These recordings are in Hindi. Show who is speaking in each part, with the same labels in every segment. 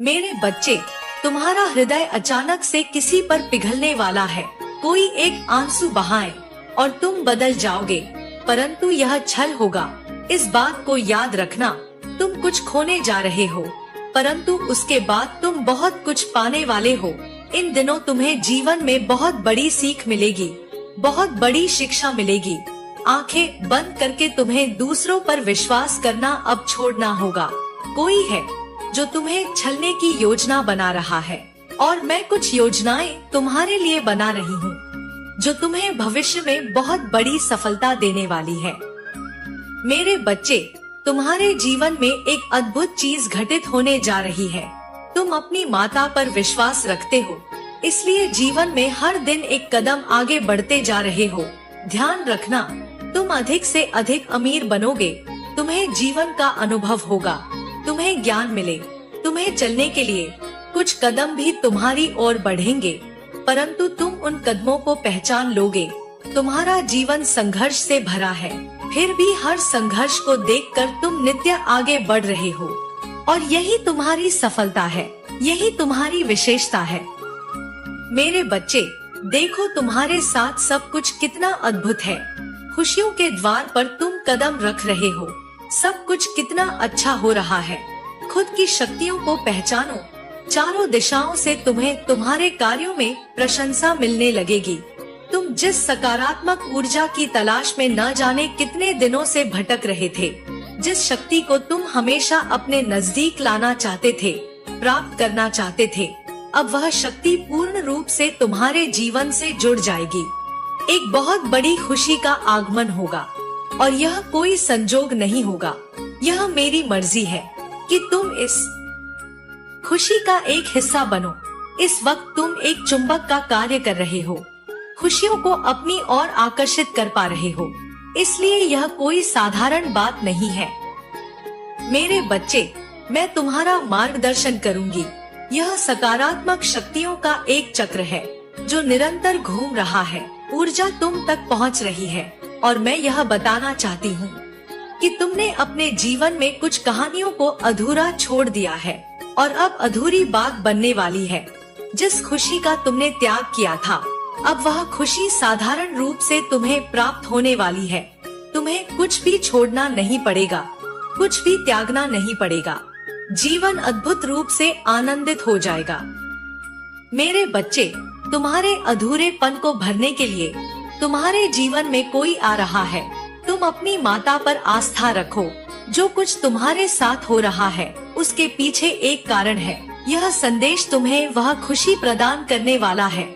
Speaker 1: मेरे बच्चे, तुम्हारा हृदय अचानक से किसी पर पिघलने वाला है। कोई एक आंसू बहाए और तुम बदल जाओगे, परंतु यह छल होगा। इस बात को याद रखना, तुम कुछ खोने जा रहे हो, परंतु उसके बाद तुम बहुत कुछ पाने वाले हो। इन दिनों तुम्हें जीवन में बहुत बड़ी सीख मिलेगी, बहुत बड़ी शिक्षा मिलेगी। आंखें बंद करके तुम्हें दूसरों पर विश्वास करना अब छोड़ना होगा। कोई है जो तुम्हें छलने की योजना बना रहा है, और मैं कुछ योजनाएं तुम्हारे लिए बना रही हूँ, जो तुम्हें भविष्य में बहुत बड़ी सफलता देने वाली है। मेरे बच्चे, तुम्हारे जीवन में एक अद्भुत चीज घटित होने जा रही है। तुम अपनी माता पर विश्वास रखते हो, इसलिए जीवन में हर दिन एक कदम आगे बढ़ते जा रहे हो। ध्यान रखना, तुम अधिक से अधिक अमीर बनोगे। तुम्हें जीवन का अनुभव होगा, तुम्हें ज्ञान मिले, तुम्हें चलने के लिए कुछ कदम भी तुम्हारी ओर बढ़ेंगे, परंतु तुम उन कदमों को पहचान लोगे। तुम्हारा जीवन संघर्ष से भरा है, फिर भी हर संघर्ष को देखकर तुम नित्य आगे बढ़ रहे हो, और यही तुम्हारी सफलता है, यही तुम्हारी विशेषता है। मेरे बच्चे, देखो तुम्हारे साथ सब कुछ कितना अद्भुत है। खुशियों के द्वार पर तुम कदम रख रहे हो, सब कुछ कितना अच्छा हो रहा है। खुद की शक्तियों को पहचानो, चारों दिशाओं से तुम्हें तुम्हारे कार्यों में प्रशंसा मिलने लगेगी। तुम जिस सकारात्मक ऊर्जा की तलाश में न जाने कितने दिनों से भटक रहे थे, जिस शक्ति को तुम हमेशा अपने नजदीक लाना चाहते थे, प्राप्त करना चाहते थे, अब वह शक्ति पूर्ण रूप से तुम्हारे जीवन से जुड़ जाएगी। एक बहुत बड़ी खुशी का आगमन होगा, और यह कोई संजोग नहीं होगा। यह मेरी मर्जी है कि तुम इस खुशी का एक हिस्सा बनो। इस वक्त तुम एक चुंबक का कार्य कर रहे हो, खुशियों को अपनी ओर आकर्षित कर पा रहे हो, इसलिए यह कोई साधारण बात नहीं है। मेरे बच्चे, मैं तुम्हारा मार्गदर्शन करूंगी। यह सकारात्मक शक्तियों का एक चक्र है जो निरंतर घूम रहा है। ऊर्जा तुम तक पहुंच रही है, और मैं यह बताना चाहती हूँ कि तुमने अपने जीवन में कुछ कहानियों को अधूरा छोड़ दिया है, और अब अधूरी बात बनने वाली है। जिस खुशी का तुमने त्याग किया था, अब वह खुशी साधारण रूप से तुम्हें प्राप्त होने वाली है। तुम्हें कुछ भी छोड़ना नहीं पड़ेगा, कुछ भी त्यागना नहीं पड़ेगा। जीवन अद्भुत रूप से आनंदित हो जाएगा। मेरे बच्चे, तुम्हारे अधूरेपन को भरने के लिए तुम्हारे जीवन में कोई आ रहा है। तुम अपनी माता पर आस्था रखो। जो कुछ तुम्हारे साथ हो रहा है, उसके पीछे एक कारण है। यह संदेश तुम्हें वह खुशी प्रदान करने वाला है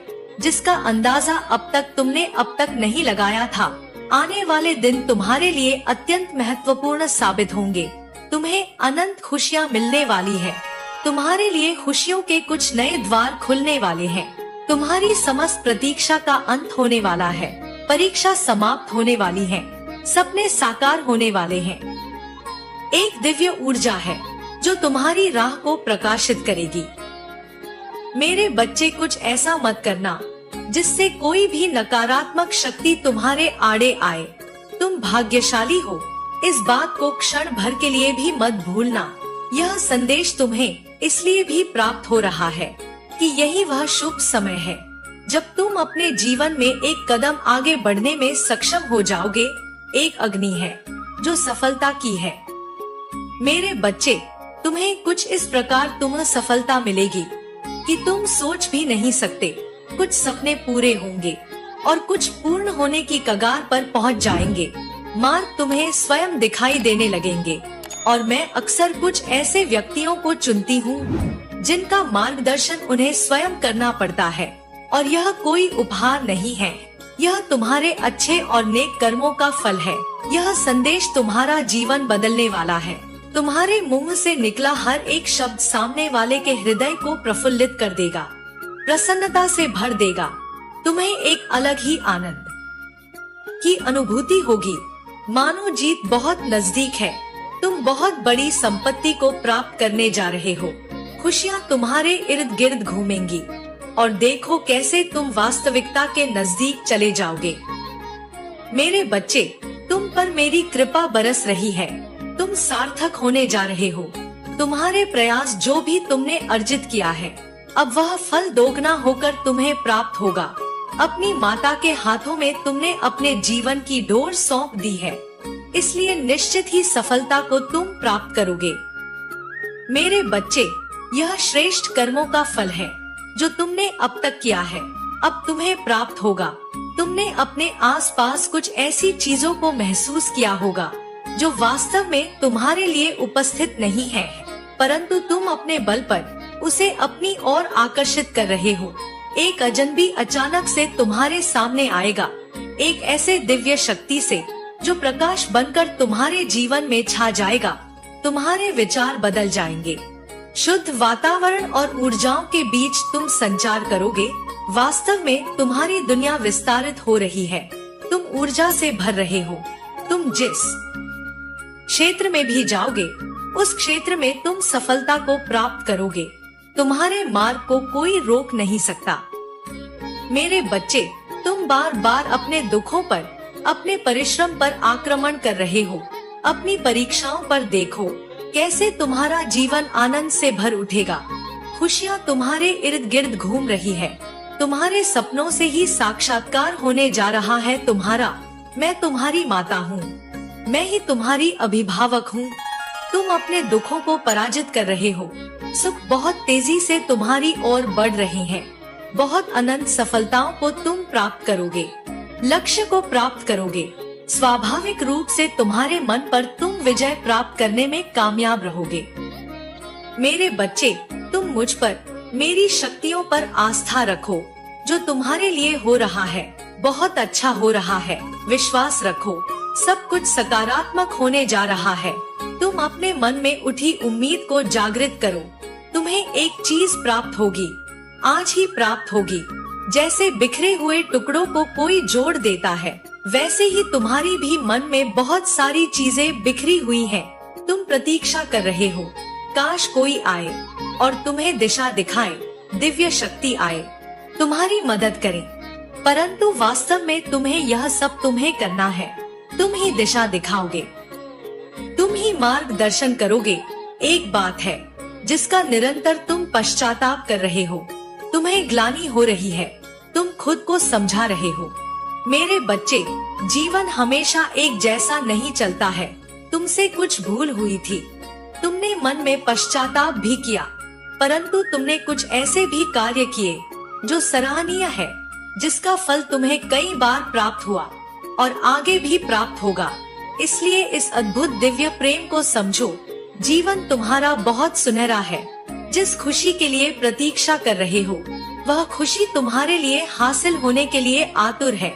Speaker 1: जिसका अंदाजा अब तक नहीं लगाया था। आने वाले दिन तुम्हारे लिए अत्यंत महत्वपूर्ण साबित होंगे। तुम्हें अनंत खुशियाँ मिलने वाली है। तुम्हारे लिए खुशियों के कुछ नए द्वार खुलने वाले हैं। तुम्हारी समस्त प्रतीक्षा का अंत होने वाला है। परीक्षा समाप्त होने वाली है। सपने साकार होने वाले हैं। एक दिव्य ऊर्जा है जो तुम्हारी राह को प्रकाशित करेगी। मेरे बच्चे, कुछ ऐसा मत करना जिससे कोई भी नकारात्मक शक्ति तुम्हारे आड़े आए। तुम भाग्यशाली हो, इस बात को क्षण भर के लिए भी मत भूलना। यह संदेश तुम्हें इसलिए भी प्राप्त हो रहा है कि यही वह शुभ समय है जब तुम अपने जीवन में एक कदम आगे बढ़ने में सक्षम हो जाओगे। एक अग्नि है जो सफलता की है। मेरे बच्चे, तुम्हें कुछ इस प्रकार तुम्हें सफलता मिलेगी कि तुम सोच भी नहीं सकते। कुछ सपने पूरे होंगे और कुछ पूर्ण होने की कगार पर पहुंच जाएंगे। मार्ग तुम्हें स्वयं दिखाई देने लगेंगे, और मैं अक्सर कुछ ऐसे व्यक्तियों को चुनती हूँ जिनका मार्गदर्शन उन्हें स्वयं करना पड़ता है, और यह कोई उपहार नहीं है। यह तुम्हारे अच्छे और नेक कर्मों का फल है। यह संदेश तुम्हारा जीवन बदलने वाला है। तुम्हारे मुंह से निकला हर एक शब्द सामने वाले के हृदय को प्रफुल्लित कर देगा, प्रसन्नता से भर देगा। तुम्हें एक अलग ही आनंद की अनुभूति होगी, मानो जीत बहुत नजदीक है। तुम बहुत बड़ी संपत्ति को प्राप्त करने जा रहे हो। खुशियाँ तुम्हारे इर्द गिर्द घूमेंगी, और देखो कैसे तुम वास्तविकता के नजदीक चले जाओगे। मेरे बच्चे, तुम पर मेरी कृपा बरस रही है। तुम सार्थक होने जा रहे हो। तुम्हारे प्रयास जो भी तुमने अर्जित किया है, अब वह फल दोगुना होकर तुम्हें प्राप्त होगा। अपनी माता के हाथों में तुमने अपने जीवन की डोर सौंप दी है, इसलिए निश्चित ही सफलता को तुम प्राप्त करोगे। मेरे बच्चे, यह श्रेष्ठ कर्मों का फल है जो तुमने अब तक किया है, अब तुम्हें प्राप्त होगा। तुमने अपने आसपास कुछ ऐसी चीजों को महसूस किया होगा जो वास्तव में तुम्हारे लिए उपस्थित नहीं है, परंतु तुम अपने बल पर उसे अपनी ओर आकर्षित कर रहे हो। एक अजनबी अचानक से तुम्हारे सामने आएगा, एक ऐसे दिव्य शक्ति से जो प्रकाश बनकर तुम्हारे जीवन में छा जाएगा। तुम्हारे विचार बदल जाएंगे। शुद्ध वातावरण और ऊर्जाओं के बीच तुम संचार करोगे। वास्तव में तुम्हारी दुनिया विस्तारित हो रही है। तुम ऊर्जा से भर रहे हो। तुम जिस क्षेत्र में भी जाओगे, उस क्षेत्र में तुम सफलता को प्राप्त करोगे। तुम्हारे मार्ग को कोई रोक नहीं सकता। मेरे बच्चे, तुम बार बार अपने दुखों पर, अपने परिश्रम पर आक्रमण कर रहे हो। अपनी परीक्षाओं पर देखो कैसे तुम्हारा जीवन आनंद से भर उठेगा। खुशियाँ तुम्हारे इर्द गिर्द घूम रही है। तुम्हारे सपनों से ही साक्षात्कार होने जा रहा है तुम्हारा। मैं तुम्हारी माता हूँ, मैं ही तुम्हारी अभिभावक हूँ। तुम अपने दुखों को पराजित कर रहे हो। सुख बहुत तेजी से तुम्हारी ओर बढ़ रहे हैं। बहुत अनंत सफलताओं को तुम प्राप्त करोगे, लक्ष्य को प्राप्त करोगे। स्वाभाविक रूप से तुम्हारे मन पर तुम विजय प्राप्त करने में कामयाब रहोगे। मेरे बच्चे, तुम मुझ पर, मेरी शक्तियों पर आस्था रखो। जो तुम्हारे लिए हो रहा है बहुत अच्छा हो रहा है। विश्वास रखो, सब कुछ सकारात्मक होने जा रहा है। तुम अपने मन में उठी उम्मीद को जागृत करो। तुम्हें एक चीज प्राप्त होगी, आज ही प्राप्त होगी। जैसे बिखरे हुए टुकड़ों को कोई जोड़ देता है, वैसे ही तुम्हारी भी मन में बहुत सारी चीजें बिखरी हुई हैं। तुम प्रतीक्षा कर रहे हो, काश कोई आए और तुम्हें दिशा दिखाए, दिव्य शक्ति आए, तुम्हारी मदद करे। परंतु वास्तव में तुम्हें यह सब तुम्हें करना है। तुम ही दिशा दिखाओगे, तुम ही मार्गदर्शन करोगे। एक बात है जिसका निरंतर तुम पश्चाताप कर रहे हो। तुम्हें ग्लानि हो रही है, तुम खुद को समझा रहे हो। मेरे बच्चे, जीवन हमेशा एक जैसा नहीं चलता है। तुमसे कुछ भूल हुई थी, तुमने मन में पश्चाताप भी किया, परंतु तुमने कुछ ऐसे भी कार्य किए जो सराहनीय है, जिसका फल तुम्हें कई बार प्राप्त हुआ और आगे भी प्राप्त होगा। इसलिए इस अद्भुत दिव्य प्रेम को समझो। जीवन तुम्हारा बहुत सुनहरा है। जिस खुशी के लिए प्रतीक्षा कर रहे हो, वह खुशी तुम्हारे लिए हासिल होने के लिए आतुर है।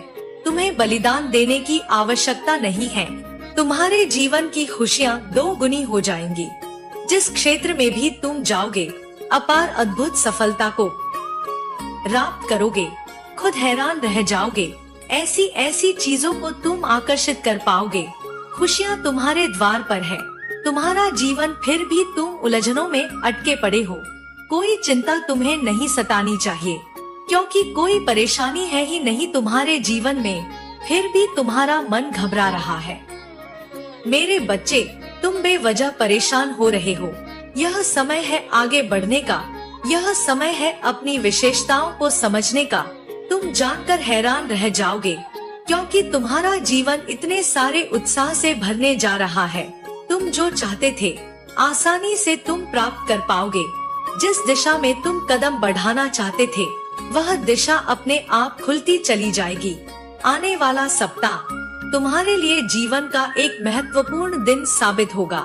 Speaker 1: तुम्हें बलिदान देने की आवश्यकता नहीं है। तुम्हारे जीवन की खुशियाँ 2 गुनी हो जाएंगी। जिस क्षेत्र में भी तुम जाओगे, अपार अद्भुत सफलता को प्राप्त करोगे। खुद हैरान रह जाओगे। ऐसी ऐसी चीजों को तुम आकर्षित कर पाओगे। खुशियाँ तुम्हारे द्वार पर है। तुम्हारा जीवन, फिर भी तुम उलझनों में अटके पड़े हो। कोई चिंता तुम्हें नहीं सतानी चाहिए, क्योंकि कोई परेशानी है ही नहीं तुम्हारे जीवन में। फिर भी तुम्हारा मन घबरा रहा है। मेरे बच्चे, तुम बेवजह परेशान हो रहे हो। यह समय है आगे बढ़ने का। यह समय है अपनी विशेषताओं को समझने का। तुम जानकर हैरान रह जाओगे, क्योंकि तुम्हारा जीवन इतने सारे उत्साह से भरने जा रहा है। तुम जो चाहते थे, आसानी से तुम प्राप्त कर पाओगे। जिस दिशा में तुम कदम बढ़ाना चाहते थे, वह दिशा अपने आप खुलती चली जाएगी। आने वाला सप्ताह तुम्हारे लिए जीवन का एक महत्वपूर्ण दिन साबित होगा।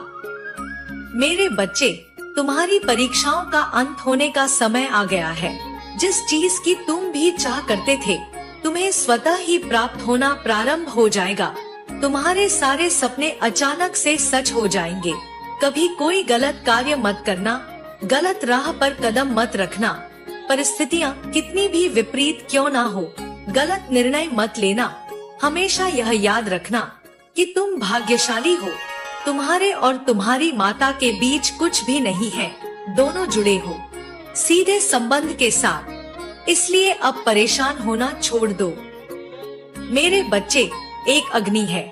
Speaker 1: मेरे बच्चे, तुम्हारी परीक्षाओं का अंत होने का समय आ गया है। जिस चीज की तुम भी चाह करते थे, तुम्हें स्वतः ही प्राप्त होना प्रारंभ हो जाएगा। तुम्हारे सारे सपने अचानक से सच हो जाएंगे। कभी कोई गलत कार्य मत करना, गलत राह पर कदम मत रखना। परिस्थितियाँ कितनी भी विपरीत क्यों ना हो, गलत निर्णय मत लेना। हमेशा यह याद रखना कि तुम भाग्यशाली हो। तुम्हारे और तुम्हारी माता के बीच कुछ भी नहीं है, दोनों जुड़े हो सीधे संबंध के साथ। इसलिए अब परेशान होना छोड़ दो। मेरे बच्चे, एक अग्नि है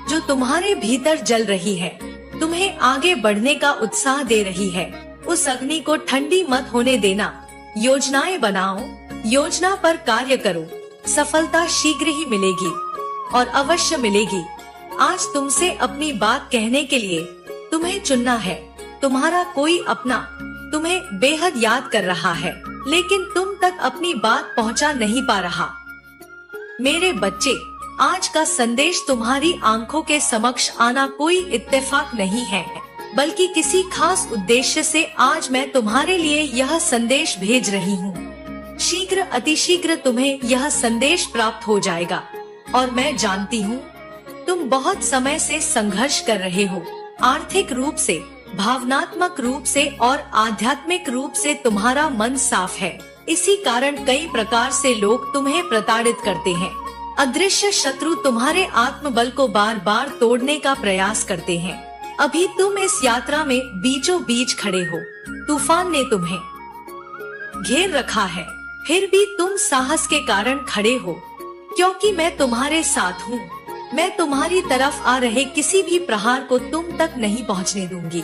Speaker 1: जो तुम्हारे भीतर जल रही है। तुम्हें आगे बढ़ने का उत्साह दे रही है। उस अग्नि को ठंडी मत होने देना। योजनाएं बनाओ, योजना पर कार्य करो। सफलता शीघ्र ही मिलेगी और अवश्य मिलेगी। आज तुमसे अपनी बात कहने के लिए तुम्हें चुनना है। तुम्हारा कोई अपना तुम्हें बेहद याद कर रहा है, लेकिन तुम तक अपनी बात पहुंचा नहीं पा रहा। मेरे बच्चे, आज का संदेश तुम्हारी आंखों के समक्ष आना कोई इत्तेफाक नहीं है, बल्कि किसी खास उद्देश्य से आज मैं तुम्हारे लिए यह संदेश भेज रही हूँ। शीघ्र अतिशीघ्र तुम्हें यह संदेश प्राप्त हो जाएगा और मैं जानती हूँ तुम बहुत समय से संघर्ष कर रहे हो। आर्थिक रूप से, भावनात्मक रूप से और आध्यात्मिक रूप से तुम्हारा मन साफ है। इसी कारण कई प्रकार से लोग तुम्हें प्रताड़ित करते हैं। अदृश्य शत्रु तुम्हारे आत्मबल को बार बार तोड़ने का प्रयास करते हैं। अभी तुम इस यात्रा में बीचों बीच खड़े हो। तूफान ने तुम्हें घेर रखा है, फिर भी तुम साहस के कारण खड़े हो, क्योंकि मैं तुम्हारे साथ हूँ। मैं तुम्हारी तरफ आ रहे किसी भी प्रहार को तुम तक नहीं पहुँचने दूंगी।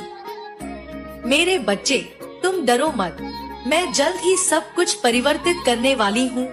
Speaker 1: मेरे बच्चे, तुम डरो मत। मैं जल्द ही सब कुछ परिवर्तित करने वाली हूँ।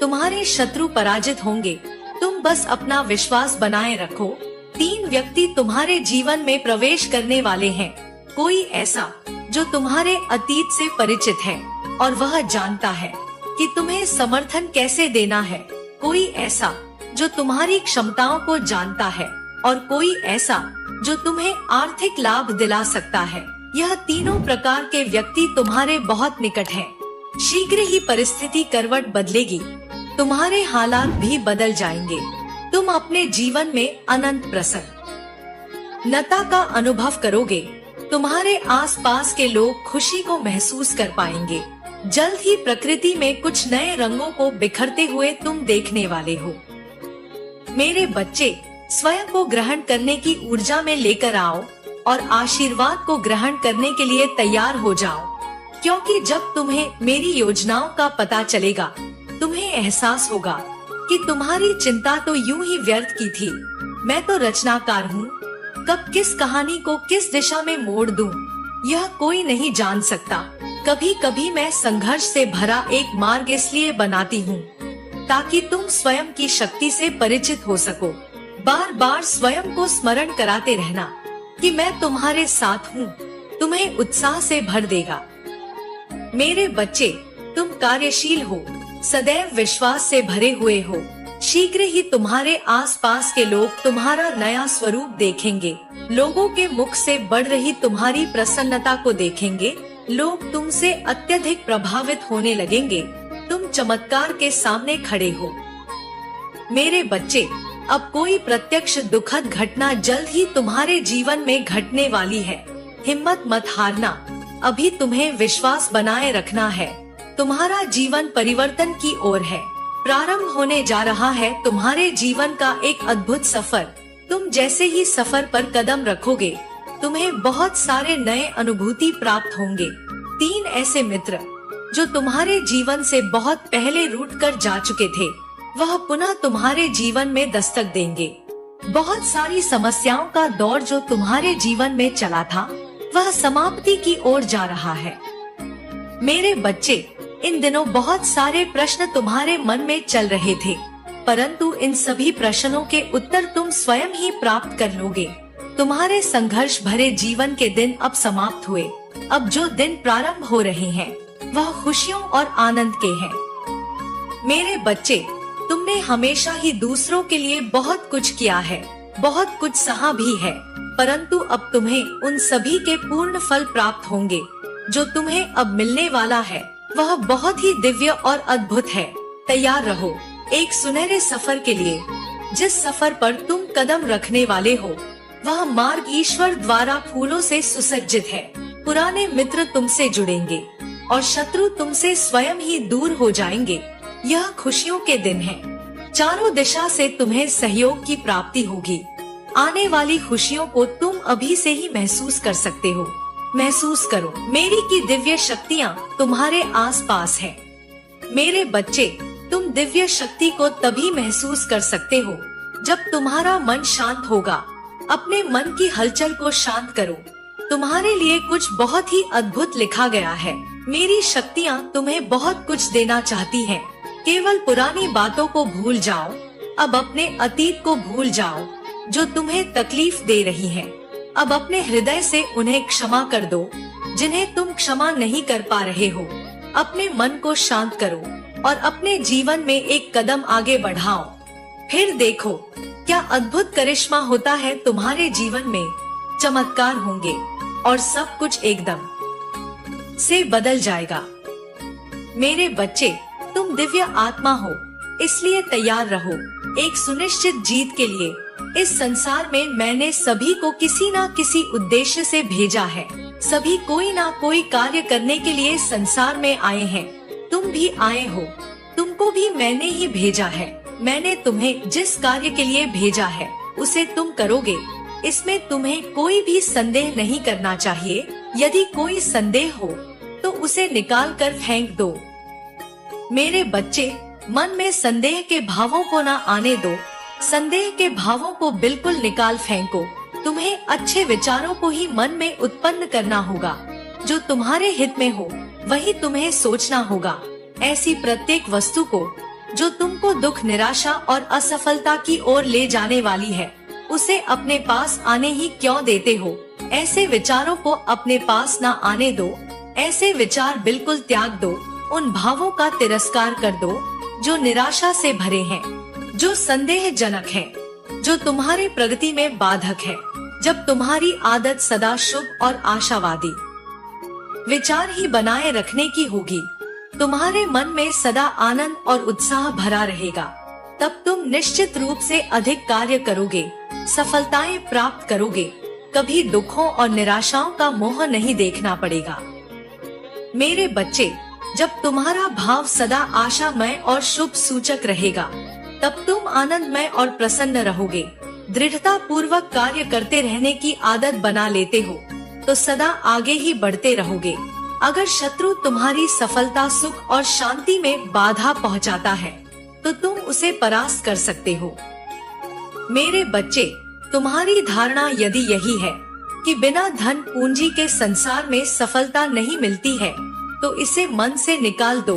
Speaker 1: तुम्हारे शत्रु पराजित होंगे। तुम बस अपना विश्वास बनाए रखो। 3 व्यक्ति तुम्हारे जीवन में प्रवेश करने वाले हैं। कोई ऐसा जो तुम्हारे अतीत से परिचित है और वह जानता है कि तुम्हें समर्थन कैसे देना है। कोई ऐसा जो तुम्हारी क्षमताओं को जानता है और कोई ऐसा जो तुम्हें आर्थिक लाभ दिला सकता है। यह तीनों प्रकार के व्यक्ति तुम्हारे बहुत निकट हैं। शीघ्र ही परिस्थिति करवट बदलेगी। तुम्हारे हालात भी बदल जाएंगे। तुम अपने जीवन में अनंत प्रसन्नता का अनुभव करोगे। तुम्हारे आसपास के लोग खुशी को महसूस कर पाएंगे। जल्द ही प्रकृति में कुछ नए रंगों को बिखरते हुए तुम देखने वाले हो। मेरे बच्चे, स्वयं को ग्रहण करने की ऊर्जा में लेकर आओ और आशीर्वाद को ग्रहण करने के लिए तैयार हो जाओ, क्योंकि जब तुम्हें मेरी योजनाओं का पता चलेगा, तुम्हें एहसास होगा कि तुम्हारी चिंता तो यूं ही व्यर्थ की थी। मैं तो रचनाकार हूँ। कब किस कहानी को किस दिशा में मोड़ दूं, यह कोई नहीं जान सकता। कभी कभी मैं संघर्ष से भरा एक मार्ग इसलिए बनाती हूँ ताकि तुम स्वयं की शक्ति से परिचित हो सको। बार बार स्वयं को स्मरण कराते रहना कि मैं तुम्हारे साथ हूँ, तुम्हें उत्साह से भर देगा। मेरे बच्चे, तुम कार्यशील हो, सदैव विश्वास से भरे हुए हो। शीघ्र ही तुम्हारे आसपास के लोग तुम्हारा नया स्वरूप देखेंगे। लोगों के मुख से बढ़ रही तुम्हारी प्रसन्नता को देखेंगे। लोग तुमसे अत्यधिक प्रभावित होने लगेंगे। तुम चमत्कार के सामने खड़े हो। मेरे बच्चे, अब कोई प्रत्यक्ष दुखद घटना जल्द ही तुम्हारे जीवन में घटने वाली है। हिम्मत मत हारना। अभी तुम्हें विश्वास बनाए रखना है। तुम्हारा जीवन परिवर्तन की ओर है। प्रारंभ होने जा रहा है तुम्हारे जीवन का एक अद्भुत सफर। तुम जैसे ही सफर पर कदम रखोगे, तुम्हें बहुत सारे नए अनुभूति प्राप्त होंगे। 3 ऐसे मित्र जो तुम्हारे जीवन से बहुत पहले रूठ कर जा चुके थे, वह पुनः तुम्हारे जीवन में दस्तक देंगे। बहुत सारी समस्याओं का दौर जो तुम्हारे जीवन में चला था, वह समाप्ति की ओर जा रहा है। मेरे बच्चे, इन दिनों बहुत सारे प्रश्न तुम्हारे मन में चल रहे थे, परंतु इन सभी प्रश्नों के उत्तर तुम स्वयं ही प्राप्त कर लोगे। तुम्हारे संघर्ष भरे जीवन के दिन अब समाप्त हुए। अब जो दिन प्रारंभ हो रहे हैं, वह खुशियों और आनंद के हैं। मेरे बच्चे, तुमने हमेशा ही दूसरों के लिए बहुत कुछ किया है, बहुत कुछ सहा भी है, परंतु अब तुम्हें उन सभी के पूर्ण फल प्राप्त होंगे। जो तुम्हें अब मिलने वाला है, वह बहुत ही दिव्य और अद्भुत है। तैयार रहो एक सुनहरे सफर के लिए। जिस सफर पर तुम कदम रखने वाले हो, वह मार्ग ईश्वर द्वारा फूलों से सुसज्जित है। पुराने मित्र तुमसे जुड़ेंगे और शत्रु तुमसे स्वयं ही दूर हो जाएंगे। यह खुशियों के दिन हैं। चारों दिशा से तुम्हें सहयोग की प्राप्ति होगी। आने वाली खुशियों को तुम अभी से ही महसूस कर सकते हो। महसूस करो, मेरी की दिव्य शक्तियाँ तुम्हारे आसपास है। मेरे बच्चे, तुम दिव्य शक्ति को तभी महसूस कर सकते हो जब तुम्हारा मन शांत होगा। अपने मन की हलचल को शांत करो। तुम्हारे लिए कुछ बहुत ही अद्भुत लिखा गया है। मेरी शक्तियाँ तुम्हें बहुत कुछ देना चाहती हैं। केवल पुरानी बातों को भूल जाओ। अब अपने अतीत को भूल जाओ जो तुम्हें तकलीफ दे रही है। अब अपने हृदय से उन्हें क्षमा कर दो जिन्हें तुम क्षमा नहीं कर पा रहे हो। अपने मन को शांत करो और अपने जीवन में एक कदम आगे बढ़ाओ। फिर देखो क्या अद्भुत करिश्मा होता है। तुम्हारे जीवन में चमत्कार होंगे और सब कुछ एकदम से बदल जाएगा। मेरे बच्चे, तुम दिव्य आत्मा हो, इसलिए तैयार रहो एक सुनिश्चित जीत के लिए। इस संसार में मैंने सभी को किसी न किसी उद्देश्य से भेजा है। सभी कोई ना कोई कार्य करने के लिए संसार में आए हैं। तुम भी आए हो, तुमको भी मैंने ही भेजा है। मैंने तुम्हें जिस कार्य के लिए भेजा है उसे तुम करोगे, इसमें तुम्हें कोई भी संदेह नहीं करना चाहिए। यदि कोई संदेह हो तो उसे निकाल कर फेंक दो। मेरे बच्चे, मन में संदेह के भावों को न आने दो। संदेह के भावों को बिल्कुल निकाल फेंको। तुम्हें अच्छे विचारों को ही मन में उत्पन्न करना होगा। जो तुम्हारे हित में हो वही तुम्हें सोचना होगा। ऐसी प्रत्येक वस्तु को जो तुमको दुख, निराशा और असफलता की ओर ले जाने वाली है, उसे अपने पास आने ही क्यों देते हो। ऐसे विचारों को अपने पास न आने दो। ऐसे विचार बिल्कुल त्याग दो। उन भावों का तिरस्कार कर दो जो निराशा से भरे हैं, जो संदेहजनक है, जो तुम्हारे प्रगति में बाधक है। जब तुम्हारी आदत सदा शुभ और आशावादी विचार ही बनाए रखने की होगी, तुम्हारे मन में सदा आनंद और उत्साह भरा रहेगा, तब तुम निश्चित रूप से अधिक कार्य करोगे, सफलताएं प्राप्त करोगे। कभी दुखों और निराशाओं का मोह नहीं देखना पड़ेगा। मेरे बच्चे, जब तुम्हारा भाव सदा आशामय और शुभ सूचक रहेगा, तब तुम आनंदमय और प्रसन्न रहोगे। दृढ़ता पूर्वक कार्य करते रहने की आदत बना लेते हो तो सदा आगे ही बढ़ते रहोगे। अगर शत्रु तुम्हारी सफलता, सुख और शांति में बाधा पहुंचाता है तो तुम उसे परास्त कर सकते हो। मेरे बच्चे, तुम्हारी धारणा यदि यही है कि बिना धन पूंजी के संसार में सफलता नहीं मिलती है, तो इसे मन से निकाल दो।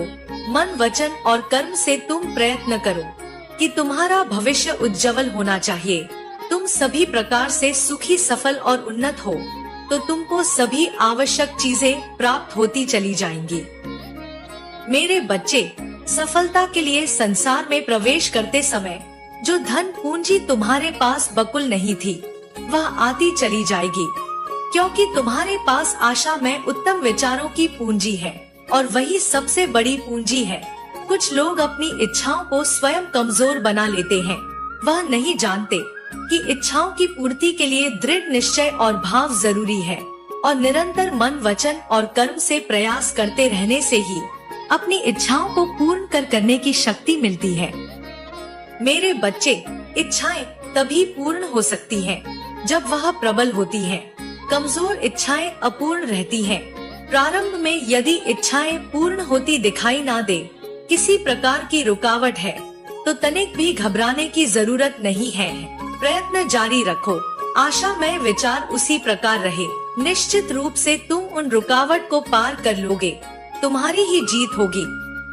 Speaker 1: मन, वचन और कर्म से तुम प्रयत्न करो कि तुम्हारा भविष्य उज्जवल होना चाहिए। तुम सभी प्रकार से सुखी, सफल और उन्नत हो तो तुमको सभी आवश्यक चीजें प्राप्त होती चली जाएंगी। मेरे बच्चे, सफलता के लिए संसार में प्रवेश करते समय जो धन पूंजी तुम्हारे पास बकुल नहीं थी, वह आती चली जाएगी, क्योंकि तुम्हारे पास आशा में उत्तम विचारों की पूंजी है और वही सबसे बड़ी पूंजी है। कुछ लोग अपनी इच्छाओं को स्वयं कमजोर बना लेते हैं। वह नहीं जानते कि इच्छाओं की पूर्ति के लिए दृढ़ निश्चय और भाव जरूरी है और निरंतर मन, वचन और कर्म से प्रयास करते रहने से ही अपनी इच्छाओं को पूर्ण करने की शक्ति मिलती है। मेरे बच्चे, इच्छाएं तभी पूर्ण हो सकती हैं जब वह प्रबल होती हैं। कमजोर इच्छाएं अपूर्ण रहती हैं। प्रारंभ में यदि इच्छाएं पूर्ण होती दिखाई ना दे, किसी प्रकार की रुकावट है, तो तनिक भी घबराने की जरूरत नहीं है। प्रयत्न जारी रखो। आशा में विचार उसी प्रकार रहे, निश्चित रूप से तुम उन रुकावट को पार कर लोगे। तुम्हारी ही जीत होगी।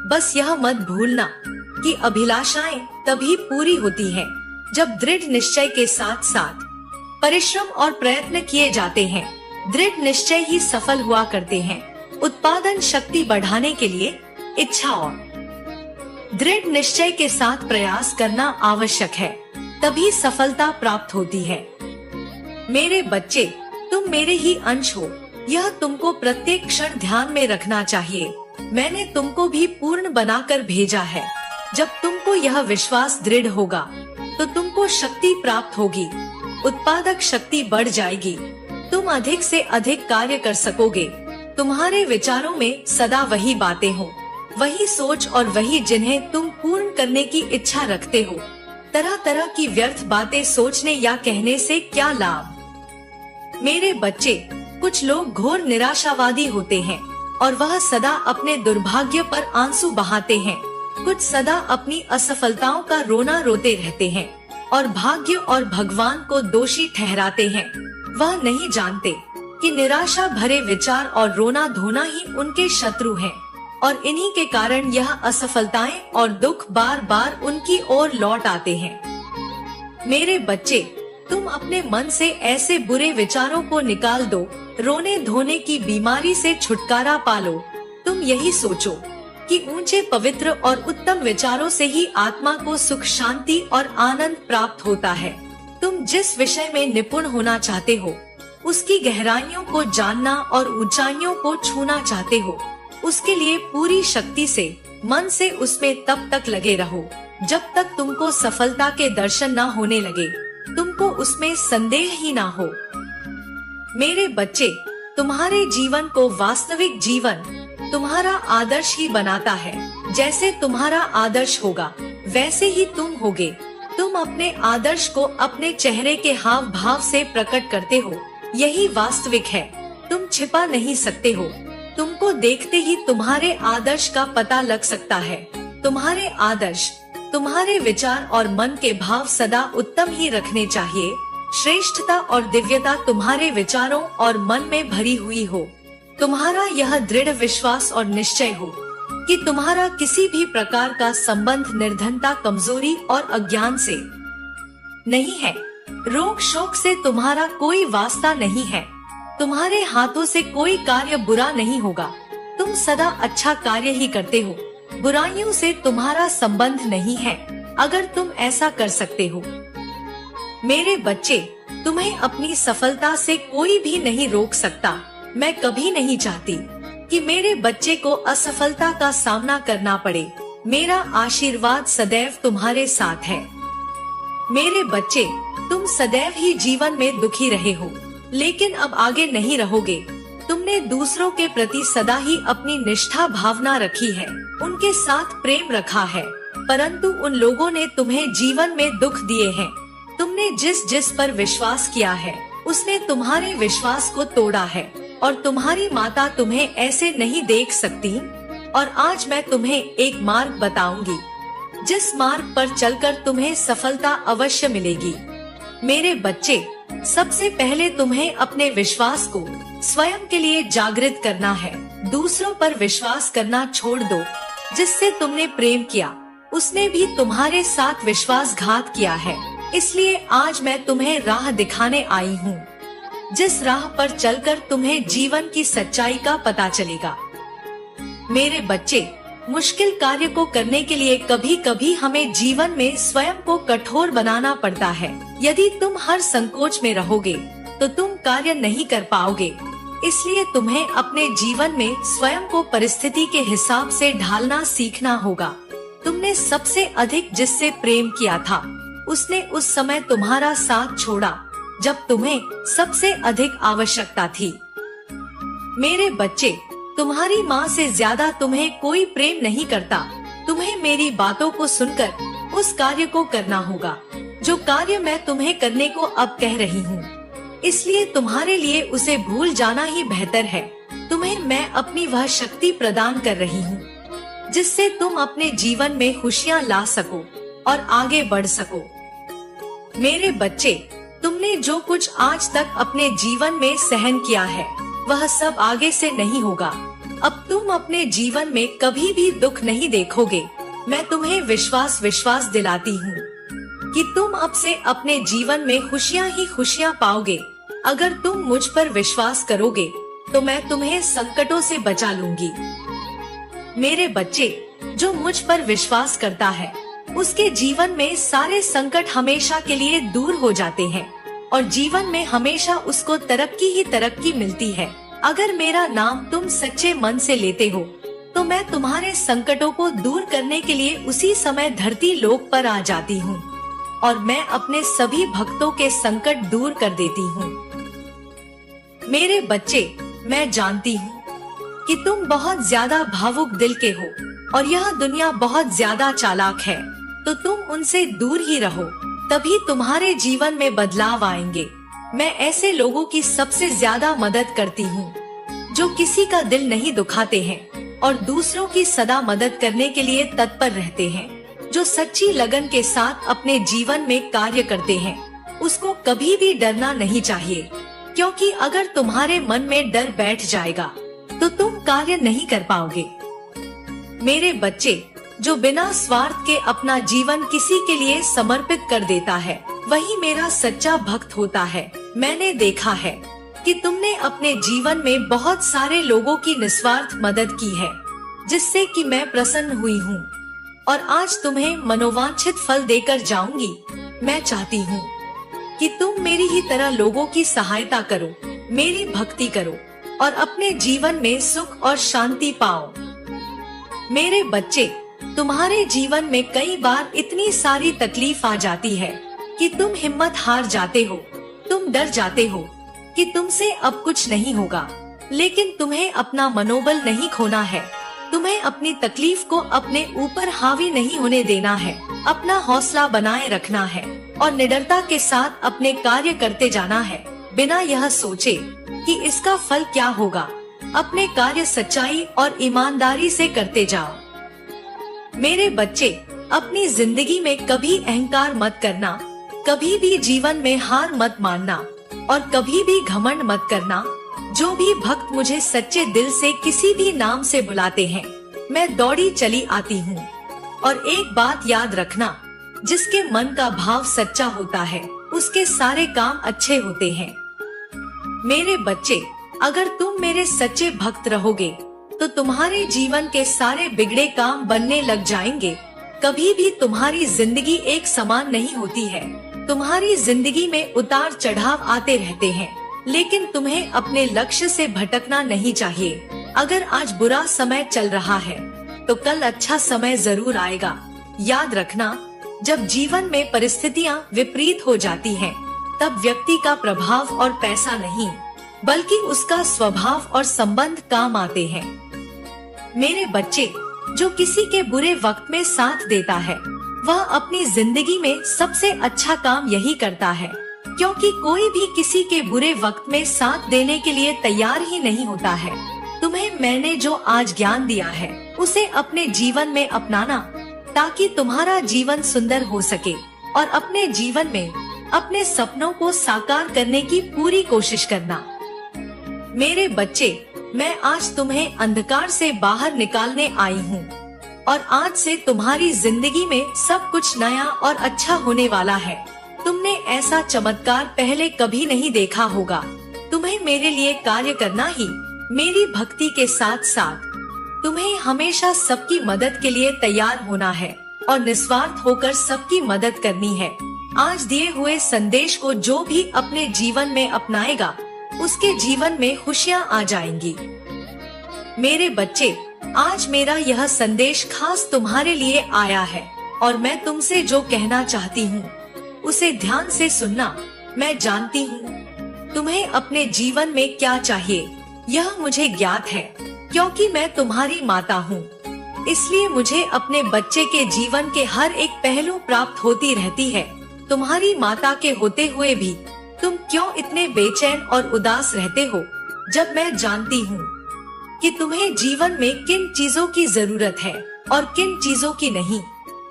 Speaker 1: बस यह मत भूलना कि अभिलाषाएं तभी पूरी होती हैं जब दृढ़ निश्चय के साथ साथ परिश्रम और प्रयत्न किए जाते हैं। दृढ़ निश्चय ही सफल हुआ करते हैं। उत्पादन शक्ति बढ़ाने के लिए इच्छा और दृढ़ निश्चय के साथ प्रयास करना आवश्यक है, तभी सफलता प्राप्त होती है। मेरे बच्चे, तुम मेरे ही अंश हो, यह तुमको प्रत्येक क्षण ध्यान में रखना चाहिए। मैंने तुमको भी पूर्ण बनाकर भेजा है। जब तुमको यह विश्वास दृढ़ होगा तो तुमको शक्ति प्राप्त होगी, उत्पादक शक्ति बढ़ जाएगी, तुम अधिक से अधिक कार्य कर सकोगे। तुम्हारे विचारों में सदा वही बातें हो, वही सोच और वही जिन्हें तुम पूर्ण करने की इच्छा रखते हो। तरह तरह की व्यर्थ बातें सोचने या कहने से क्या लाभ। मेरे बच्चे, कुछ लोग घोर निराशावादी होते हैं और वह सदा अपने दुर्भाग्य पर आंसू बहाते हैं। कुछ सदा अपनी असफलताओं का रोना रोते रहते हैं। और भाग्य और भगवान को दोषी ठहराते हैं। वह नहीं जानते कि निराशा भरे विचार और रोना धोना ही उनके शत्रु हैं और इन्हीं के कारण यह असफलताएं और दुख बार बार उनकी ओर लौट आते हैं। मेरे बच्चे, तुम अपने मन से ऐसे बुरे विचारों को निकाल दो, रोने धोने की बीमारी से छुटकारा पालो। तुम यही सोचो कि ऊंचे पवित्र और उत्तम विचारों से ही आत्मा को सुख शांति और आनंद प्राप्त होता है। तुम जिस विषय में निपुण होना चाहते हो, उसकी गहराइयों को जानना और ऊंचाइयों को छूना चाहते हो, उसके लिए पूरी शक्ति से मन से उसमें तब तक लगे रहो जब तक तुमको सफलता के दर्शन न होने लगे, तुमको उसमें संदेह ही ना हो। मेरे बच्चे, तुम्हारे जीवन को वास्तविक जीवन तुम्हारा आदर्श ही बनाता है। जैसे तुम्हारा आदर्श होगा वैसे ही तुम होगे। तुम अपने आदर्श को अपने चेहरे के हाव भाव से प्रकट करते हो, यही वास्तविक है। तुम छिपा नहीं सकते हो। तुमको देखते ही तुम्हारे आदर्श का पता लग सकता है। तुम्हारे आदर्श, तुम्हारे विचार और मन के भाव सदा उत्तम ही रखने चाहिए। श्रेष्ठता और दिव्यता तुम्हारे विचारों और मन में भरी हुई हो। तुम्हारा यह दृढ़ विश्वास और निश्चय हो कि तुम्हारा किसी भी प्रकार का संबंध निर्धनता, कमजोरी और अज्ञान से नहीं है। रोग शोक से तुम्हारा कोई वास्ता नहीं है। तुम्हारे हाथों से कोई कार्य बुरा नहीं होगा। तुम सदा अच्छा कार्य ही करते हो। बुराइयों से तुम्हारा संबंध नहीं है अगर तुम ऐसा कर सकते हो। मेरे बच्चे, तुम्हें अपनी सफलता से कोई भी नहीं रोक सकता। मैं कभी नहीं चाहती कि मेरे बच्चे को असफलता का सामना करना पड़े। मेरा आशीर्वाद सदैव तुम्हारे साथ है। मेरे बच्चे, तुम सदैव ही जीवन में दुखी रहे हो, लेकिन अब आगे नहीं रहोगे। तुमने दूसरों के प्रति सदा ही अपनी निष्ठा भावना रखी है, उनके साथ प्रेम रखा है, परंतु उन लोगों ने तुम्हें जीवन में दुख दिए हैं। तुमने जिस जिस पर विश्वास किया है, उसने तुम्हारे विश्वास को तोड़ा है और तुम्हारी माता तुम्हें ऐसे नहीं देख सकती। और आज मैं तुम्हें एक मार्ग बताऊंगी, जिस मार्ग पर चलकर तुम्हें सफलता अवश्य मिलेगी। मेरे बच्चे, सबसे पहले तुम्हें अपने विश्वास को स्वयं के लिए जागृत करना है। दूसरों पर विश्वास करना छोड़ दो। जिससे तुमने प्रेम किया, उसने भी तुम्हारे साथ विश्वासघात किया है। इसलिए आज मैं तुम्हें राह दिखाने आई हूँ, जिस राह पर चलकर तुम्हें जीवन की सच्चाई का पता चलेगा। मेरे बच्चे, मुश्किल कार्य को करने के लिए कभी कभी हमें जीवन में स्वयं को कठोर बनाना पड़ता है। यदि तुम हर संकोच में रहोगे तो तुम कार्य नहीं कर पाओगे। इसलिए तुम्हें अपने जीवन में स्वयं को परिस्थिति के हिसाब से ढालना सीखना होगा। तुमने सबसे अधिक जिससे प्रेम किया था, उसने उस समय तुम्हारा साथ छोड़ा जब तुम्हें सबसे अधिक आवश्यकता थी। मेरे बच्चे, तुम्हारी माँ से ज्यादा तुम्हें कोई प्रेम नहीं करता। तुम्हें मेरी बातों को सुनकर उस कार्य को करना होगा जो कार्य मैं तुम्हें करने को अब कह रही हूँ। इसलिए तुम्हारे लिए उसे भूल जाना ही बेहतर है। तुम्हें मैं अपनी वह शक्ति प्रदान कर रही हूँ जिससे तुम अपने जीवन में खुशियाँ ला सको और आगे बढ़ सको। मेरे बच्चे, तुमने जो कुछ आज तक अपने जीवन में सहन किया है, वह सब आगे से नहीं होगा। अब तुम अपने जीवन में कभी भी दुख नहीं देखोगे। मैं तुम्हें विश्वास दिलाती हूँ कि तुम अब से अपने जीवन में खुशियाँ ही खुशियाँ पाओगे। अगर तुम मुझ पर विश्वास करोगे तो मैं तुम्हें संकटों से बचा लूंगी। मेरे बच्चे, जो मुझ पर विश्वास करता है, उसके जीवन में सारे संकट हमेशा के लिए दूर हो जाते हैं और जीवन में हमेशा उसको तरक्की ही तरक्की मिलती है। अगर मेरा नाम तुम सच्चे मन से लेते हो तो मैं तुम्हारे संकटों को दूर करने के लिए उसी समय धरती लोक पर आ जाती हूँ और मैं अपने सभी भक्तों के संकट दूर कर देती हूँ। मेरे बच्चे, मैं जानती हूँ कि तुम बहुत ज्यादा भावुक दिल के हो और यह दुनिया बहुत ज्यादा चालाक है, तो तुम उनसे दूर ही रहो, तभी तुम्हारे जीवन में बदलाव आएंगे। मैं ऐसे लोगों की सबसे ज्यादा मदद करती हूँ जो किसी का दिल नहीं दुखाते हैं और दूसरों की सदा मदद करने के लिए तत्पर रहते हैं, जो सच्ची लगन के साथ अपने जीवन में कार्य करते हैं, उसको कभी भी डरना नहीं चाहिए, क्योंकि अगर तुम्हारे मन में डर बैठ जाएगा तो तुम कार्य नहीं कर पाओगे। मेरे बच्चे, जो बिना स्वार्थ के अपना जीवन किसी के लिए समर्पित कर देता है, वही मेरा सच्चा भक्त होता है। मैंने देखा है कि तुमने अपने जीवन में बहुत सारे लोगों की निस्वार्थ मदद की है, जिससे कि मैं प्रसन्न हुई हूँ और आज तुम्हें मनोवांछित फल देकर जाऊंगी। मैं चाहती हूँ कि तुम मेरी ही तरह लोगों की सहायता करो, मेरी भक्ति करो और अपने जीवन में सुख और शांति पाओ। मेरे बच्चे, तुम्हारे जीवन में कई बार इतनी सारी तकलीफ आ जाती है कि तुम हिम्मत हार जाते हो, तुम डर जाते हो कि तुमसे अब कुछ नहीं होगा, लेकिन तुम्हें अपना मनोबल नहीं खोना है। तुम्हें अपनी तकलीफ को अपने ऊपर हावी नहीं होने देना है, अपना हौसला बनाए रखना है और निडरता के साथ अपने कार्य करते जाना है, बिना यह सोचे कि इसका फल क्या होगा। अपने कार्य सच्चाई और ईमानदारी से करते जाओ। मेरे बच्चे, अपनी जिंदगी में कभी अहंकार मत करना, कभी भी जीवन में हार मत मानना और कभी भी घमंड मत करना। जो भी भक्त मुझे सच्चे दिल से किसी भी नाम से बुलाते हैं, मैं दौड़ी चली आती हूँ। और एक बात याद रखना, जिसके मन का भाव सच्चा होता है, उसके सारे काम अच्छे होते हैं। मेरे बच्चे, अगर तुम मेरे सच्चे भक्त रहोगे तो तुम्हारे जीवन के सारे बिगड़े काम बनने लग जाएंगे। कभी भी तुम्हारी जिंदगी एक समान नहीं होती है। तुम्हारी जिंदगी में उतार चढ़ाव आते रहते हैं, लेकिन तुम्हें अपने लक्ष्य से भटकना नहीं चाहिए। अगर आज बुरा समय चल रहा है तो कल अच्छा समय जरूर आएगा। याद रखना, जब जीवन में परिस्थितियाँ विपरीत हो जाती हैं, तब व्यक्ति का प्रभाव और पैसा नहीं, बल्कि उसका स्वभाव और संबंध काम आते हैं। मेरे बच्चे, जो किसी के बुरे वक्त में साथ देता है, वह अपनी जिंदगी में सबसे अच्छा काम यही करता है, क्योंकि कोई भी किसी के बुरे वक्त में साथ देने के लिए तैयार ही नहीं होता है। तुम्हें मैंने जो आज ज्ञान दिया है, उसे अपने जीवन में अपनाना, ताकि तुम्हारा जीवन सुंदर हो सके और अपने जीवन में अपने सपनों को साकार करने की पूरी कोशिश करना। मेरे बच्चे, मैं आज तुम्हें अंधकार से बाहर निकालने आई हूँ और आज से तुम्हारी जिंदगी में सब कुछ नया और अच्छा होने वाला है। तुमने ऐसा चमत्कार पहले कभी नहीं देखा होगा। तुम्हें मेरे लिए कार्य करना ही मेरी भक्ति के साथ साथ तुम्हें हमेशा सबकी मदद के लिए तैयार होना है और निस्वार्थ होकर सबकी मदद करनी है। आज दिए हुए संदेश को जो भी अपने जीवन में अपनाएगा, उसके जीवन में खुशियाँ आ जाएंगी। मेरे बच्चे, आज मेरा यह संदेश खास तुम्हारे लिए आया है और मैं तुमसे जो कहना चाहती हूँ उसे ध्यान से सुनना। मैं जानती हूँ तुम्हें अपने जीवन में क्या चाहिए, यह मुझे ज्ञात है, क्योंकि मैं तुम्हारी माता हूँ। इसलिए मुझे अपने बच्चे के जीवन के हर एक पहलू प्राप्त होती रहती है। तुम्हारी माता के होते हुए भी तुम क्यों इतने बेचैन और उदास रहते हो, जब मैं जानती हूँ कि तुम्हें जीवन में किन चीजों की जरूरत है और किन चीजों की नहीं।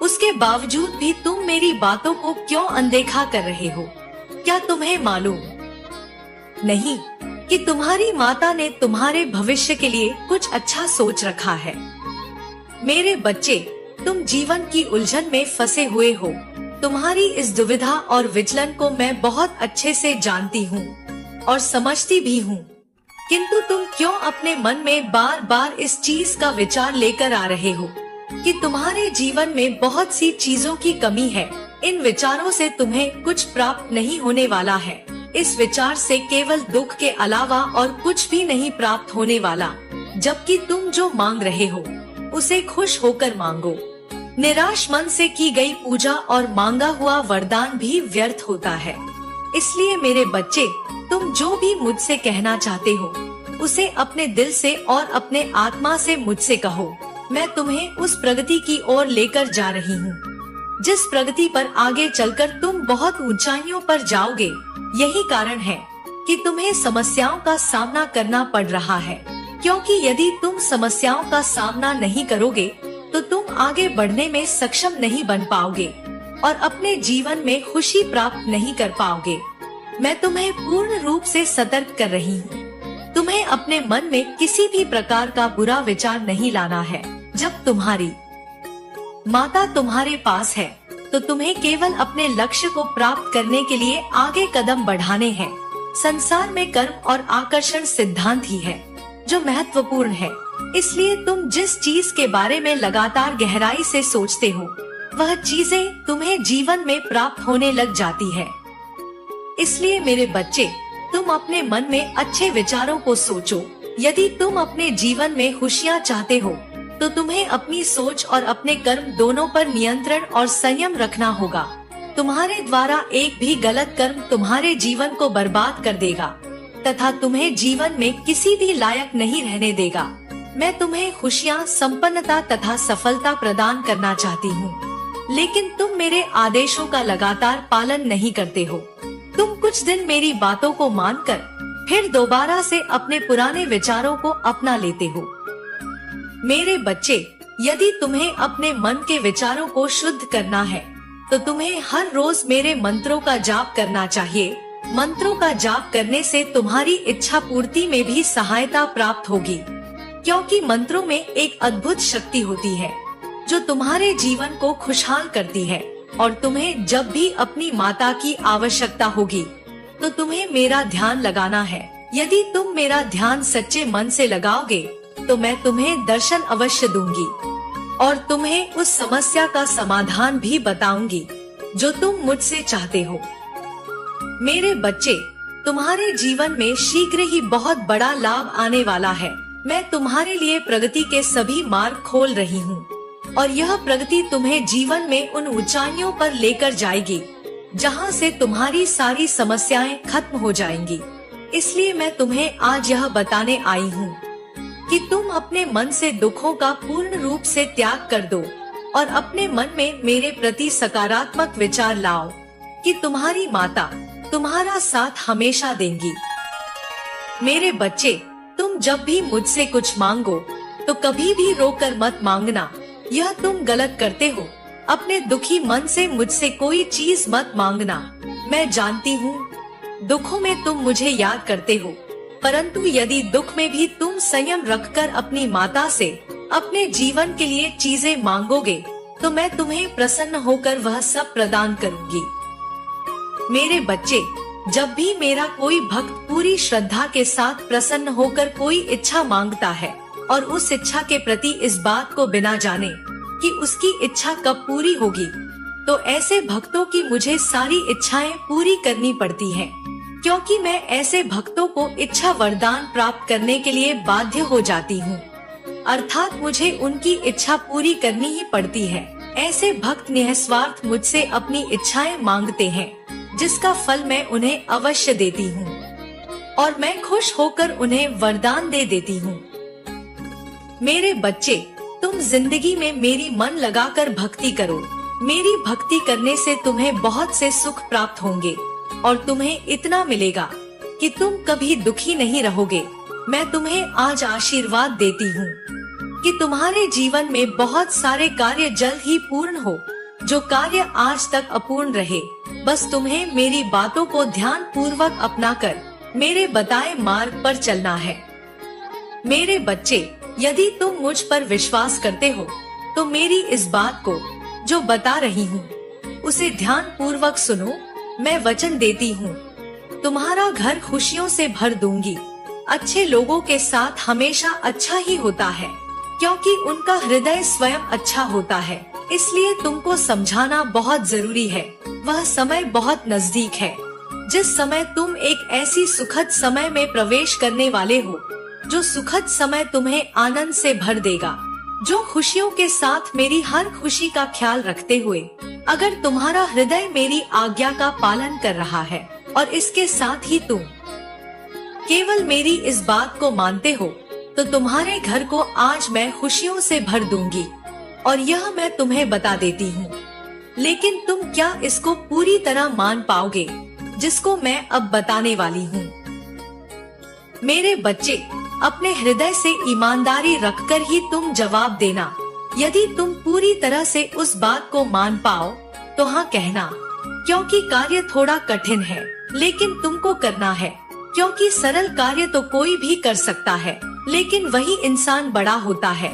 Speaker 1: उसके बावजूद भी तुम मेरी बातों को क्यों अनदेखा कर रहे हो? क्या तुम्हें मालूम नहीं कि तुम्हारी माता ने तुम्हारे भविष्य के लिए कुछ अच्छा सोच रखा है? मेरे बच्चे, तुम जीवन की उलझन में फंसे हुए हो। तुम्हारी इस दुविधा और विचलन को मैं बहुत अच्छे से जानती हूँ और समझती भी हूँ, किंतु तुम क्यों अपने मन में बार बार इस चीज का विचार लेकर आ रहे हो कि तुम्हारे जीवन में बहुत सी चीजों की कमी है। इन विचारों से तुम्हें कुछ प्राप्त नहीं होने वाला है। इस विचार से केवल दुख के अलावा और कुछ भी नहीं प्राप्त होने वाला, जबकि तुम जो मांग रहे हो उसे खुश होकर मांगो। निराश मन से की गई पूजा और मांगा हुआ वरदान भी व्यर्थ होता है। इसलिए मेरे बच्चे, तुम जो भी मुझसे कहना चाहते हो उसे अपने दिल से और अपने आत्मा से मुझसे कहो। मैं तुम्हें उस प्रगति की ओर लेकर जा रही हूँ, जिस प्रगति पर आगे चलकर तुम बहुत ऊंचाइयों पर जाओगे। यही कारण है कि तुम्हें समस्याओं का सामना करना पड़ रहा है, क्योंकि यदि तुम समस्याओं का सामना नहीं करोगे तो तुम आगे बढ़ने में सक्षम नहीं बन पाओगे और अपने जीवन में खुशी प्राप्त नहीं कर पाओगे। मैं तुम्हें पूर्ण रूप से सतर्क कर रही हूँ। तुम्हें अपने मन में किसी भी प्रकार का बुरा विचार नहीं लाना है। जब तुम्हारी माता तुम्हारे पास है तो तुम्हें केवल अपने लक्ष्य को प्राप्त करने के लिए आगे कदम बढ़ाने हैं। संसार में कर्म और आकर्षण सिद्धांत ही है जो महत्वपूर्ण है। इसलिए तुम जिस चीज के बारे में लगातार गहराई से सोचते हो वह चीजें तुम्हें जीवन में प्राप्त होने लग जाती है। इसलिए मेरे बच्चे, तुम अपने मन में अच्छे विचारों को सोचो। यदि तुम अपने जीवन में खुशियाँ चाहते हो तो तुम्हें अपनी सोच और अपने कर्म दोनों पर नियंत्रण और संयम रखना होगा। तुम्हारे द्वारा एक भी गलत कर्म तुम्हारे जीवन को बर्बाद कर देगा तथा तुम्हें जीवन में किसी भी लायक नहीं रहने देगा। मैं तुम्हें खुशियाँ, संपन्नता तथा सफलता प्रदान करना चाहती हूँ, लेकिन तुम मेरे आदेशों का लगातार पालन नहीं करते हो। तुम कुछ दिन मेरी बातों को मानकर फिर दोबारा से अपने पुराने विचारों को अपना लेते हो। मेरे बच्चे, यदि तुम्हें अपने मन के विचारों को शुद्ध करना है तो तुम्हें हर रोज मेरे मंत्रों का जाप करना चाहिए। मंत्रों का जाप करने से तुम्हारी इच्छा पूर्ति में भी सहायता प्राप्त होगी, क्योंकि मंत्रों में एक अद्भुत शक्ति होती है जो तुम्हारे जीवन को खुशहाल करती है। और तुम्हें जब भी अपनी माता की आवश्यकता होगी तो तुम्हें मेरा ध्यान लगाना है। यदि तुम मेरा ध्यान सच्चे मन से लगाओगे तो मैं तुम्हें दर्शन अवश्य दूंगी और तुम्हें उस समस्या का समाधान भी बताऊंगी जो तुम मुझसे चाहते हो। मेरे बच्चे, तुम्हारे जीवन में शीघ्र ही बहुत बड़ा लाभ आने वाला है। मैं तुम्हारे लिए प्रगति के सभी मार्ग खोल रही हूँ और यह प्रगति तुम्हें जीवन में उन ऊंचाइयों पर लेकर जाएगी जहाँ से तुम्हारी सारी समस्याएं खत्म हो जाएंगी। इसलिए मैं तुम्हें आज यह बताने आई हूँ कि तुम अपने मन से दुखों का पूर्ण रूप से त्याग कर दो और अपने मन में मेरे प्रति सकारात्मक विचार लाओ कि तुम्हारी माता तुम्हारा साथ हमेशा देंगी। मेरे बच्चे, तुम जब भी मुझसे कुछ मांगो तो कभी भी रोकर मत मांगना। यह तुम गलत करते हो। अपने दुखी मन से मुझसे कोई चीज मत मांगना। मैं जानती हूँ दुखों में तुम मुझे याद करते हो, परंतु यदि दुख में भी तुम संयम रखकर अपनी माता से अपने जीवन के लिए चीजें मांगोगे तो मैं तुम्हें प्रसन्न होकर वह सब प्रदान करूंगी। मेरे बच्चे, जब भी मेरा कोई भक्त पूरी श्रद्धा के साथ प्रसन्न होकर कोई इच्छा मांगता है और उस इच्छा के प्रति इस बात को बिना जाने कि उसकी इच्छा कब पूरी होगी, तो ऐसे भक्तों की मुझे सारी इच्छाएं पूरी करनी पड़ती हैं, क्योंकि मैं ऐसे भक्तों को इच्छा वरदान प्राप्त करने के लिए बाध्य हो जाती हूँ। अर्थात मुझे उनकी इच्छा पूरी करनी ही पड़ती है। ऐसे भक्त निस्वार्थ मुझसे अपनी इच्छाएं मांगते हैं, जिसका फल मैं उन्हें अवश्य देती हूँ और मैं खुश होकर उन्हें वरदान दे देती हूँ। मेरे बच्चे, तुम जिंदगी में मेरी मन लगाकर भक्ति करो। मेरी भक्ति करने से तुम्हें बहुत से सुख प्राप्त होंगे और तुम्हें इतना मिलेगा कि तुम कभी दुखी नहीं रहोगे। मैं तुम्हें आज आशीर्वाद देती हूँ कि तुम्हारे जीवन में बहुत सारे कार्य जल्द ही पूर्ण हो। जो कार्य आज तक अपूर्ण रहे, बस तुम्हें मेरी बातों को ध्यान पूर्वक अपनाकर मेरे बताए मार्ग पर चलना है। मेरे बच्चे, यदि तुम मुझ पर विश्वास करते हो तो मेरी इस बात को जो बता रही हूँ उसे ध्यान पूर्वक सुनो। मैं वचन देती हूँ, तुम्हारा घर खुशियों से भर दूंगी। अच्छे लोगों के साथ हमेशा अच्छा ही होता है, क्योंकि उनका हृदय स्वयं अच्छा होता है। इसलिए तुमको समझाना बहुत जरूरी है। वह समय बहुत नजदीक है जिस समय तुम एक ऐसी सुखद समय में प्रवेश करने वाले हो जो सुखद समय तुम्हें आनंद से भर देगा, जो खुशियों के साथ मेरी हर खुशी का ख्याल रखते हुए अगर तुम्हारा हृदय मेरी आज्ञा का पालन कर रहा है और इसके साथ ही तुम केवल मेरी इस बात को मानते हो, तो तुम्हारे घर को आज मैं खुशियों से भर दूंगी। और यह मैं तुम्हें बता देती हूँ, लेकिन तुम क्या इसको पूरी तरह मान पाओगे जिसको मैं अब बताने वाली हूँ? मेरे बच्चे, अपने हृदय से ईमानदारी रखकर ही तुम जवाब देना। यदि तुम पूरी तरह से उस बात को मान पाओ तो हाँ कहना, क्योंकि कार्य थोड़ा कठिन है लेकिन तुमको करना है, क्योंकि सरल कार्य तो कोई भी कर सकता है, लेकिन वही इंसान बड़ा होता है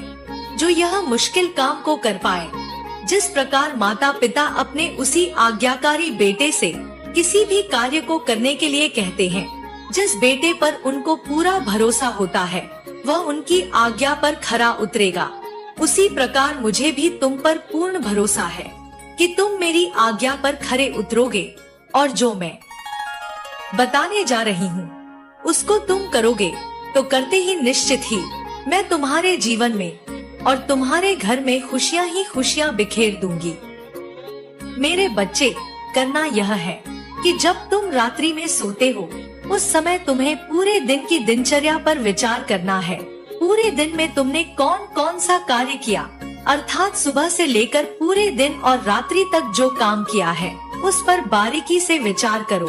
Speaker 1: जो यह मुश्किल काम को कर पाए। जिस प्रकार माता पिता अपने उसी आज्ञाकारी बेटे से किसी भी कार्य को करने के लिए कहते हैं, जिस बेटे पर उनको पूरा भरोसा होता है वह उनकी आज्ञा पर खरा उतरेगा, उसी प्रकार मुझे भी तुम पर पूर्ण भरोसा है कि तुम मेरी आज्ञा पर खरे उतरोगे और जो मैं बताने जा रही हूँ उसको तुम करोगे तो करते ही निश्चित ही मैं तुम्हारे जीवन में और तुम्हारे घर में खुशियाँ ही खुशियाँ बिखेर दूंगी। मेरे बच्चे, करना यह है कि जब तुम रात्रि में सोते हो उस समय तुम्हें पूरे दिन की दिनचर्या पर विचार करना है। पूरे दिन में तुमने कौन कौन सा कार्य किया, अर्थात सुबह से लेकर पूरे दिन और रात्रि तक जो काम किया है उस पर बारीकी से विचार करो।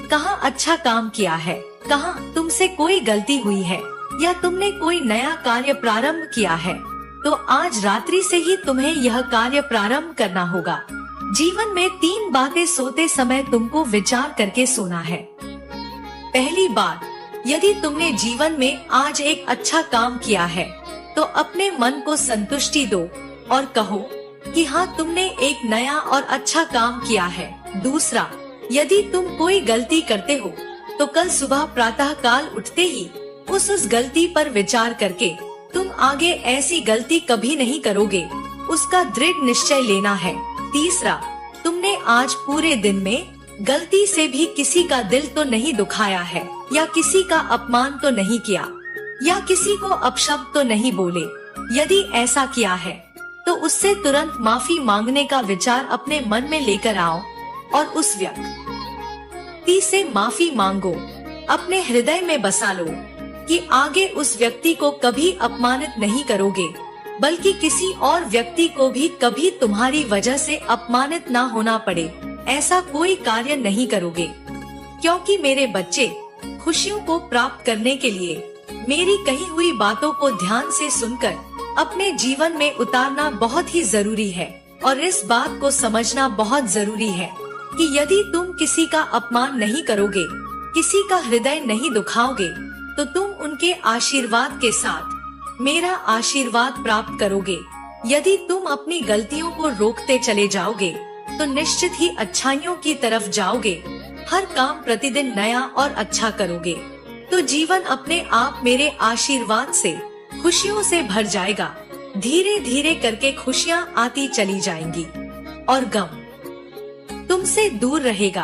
Speaker 1: कहाँ अच्छा काम किया है, कहाँ तुमसे कोई गलती हुई है या तुमने कोई नया कार्य प्रारंभ किया है, तो आज रात्रि से ही तुम्हें यह कार्य प्रारंभ करना होगा। जीवन में 3 बातें सोते समय तुमको विचार करके सोना है। पहली बात, यदि तुमने जीवन में आज एक अच्छा काम किया है तो अपने मन को संतुष्टि दो और कहो कि हाँ तुमने एक नया और अच्छा काम किया है। दूसरा, यदि तुम कोई गलती करते हो तो कल सुबह प्रातः काल उठते ही उस गलती पर विचार करके तुम आगे ऐसी गलती कभी नहीं करोगे, उसका दृढ़ निश्चय लेना है। तीसरा, तुमने आज पूरे दिन में गलती से भी किसी का दिल तो नहीं दुखाया है या किसी का अपमान तो नहीं किया या किसी को अपशब्द तो नहीं बोले। यदि ऐसा किया है तो उससे तुरंत माफी मांगने का विचार अपने मन में लेकर आओ और उस व्यक्ति से माफी मांगो। अपने हृदय में बसा लो कि आगे उस व्यक्ति को कभी अपमानित नहीं करोगे, बल्कि किसी और व्यक्ति को भी कभी तुम्हारी वजह से अपमानित ना होना पड़े ऐसा कोई कार्य नहीं करोगे। क्योंकि मेरे बच्चे, खुशियों को प्राप्त करने के लिए मेरी कही हुई बातों को ध्यान से सुनकर अपने जीवन में उतारना बहुत ही जरूरी है और इस बात को समझना बहुत जरूरी है कि यदि तुम किसी का अपमान नहीं करोगे, किसी का हृदय नहीं दुखाओगे, तो तुम उनके आशीर्वाद के साथ मेरा आशीर्वाद प्राप्त करोगे। यदि तुम अपनी गलतियों को रोकते चले जाओगे तो निश्चित ही अच्छाइयों की तरफ जाओगे। हर काम प्रतिदिन नया और अच्छा करोगे तो जीवन अपने आप मेरे आशीर्वाद से खुशियों से भर जाएगा। धीरे धीरे करके खुशियाँ आती चली जाएंगी और गम तुमसे दूर रहेगा।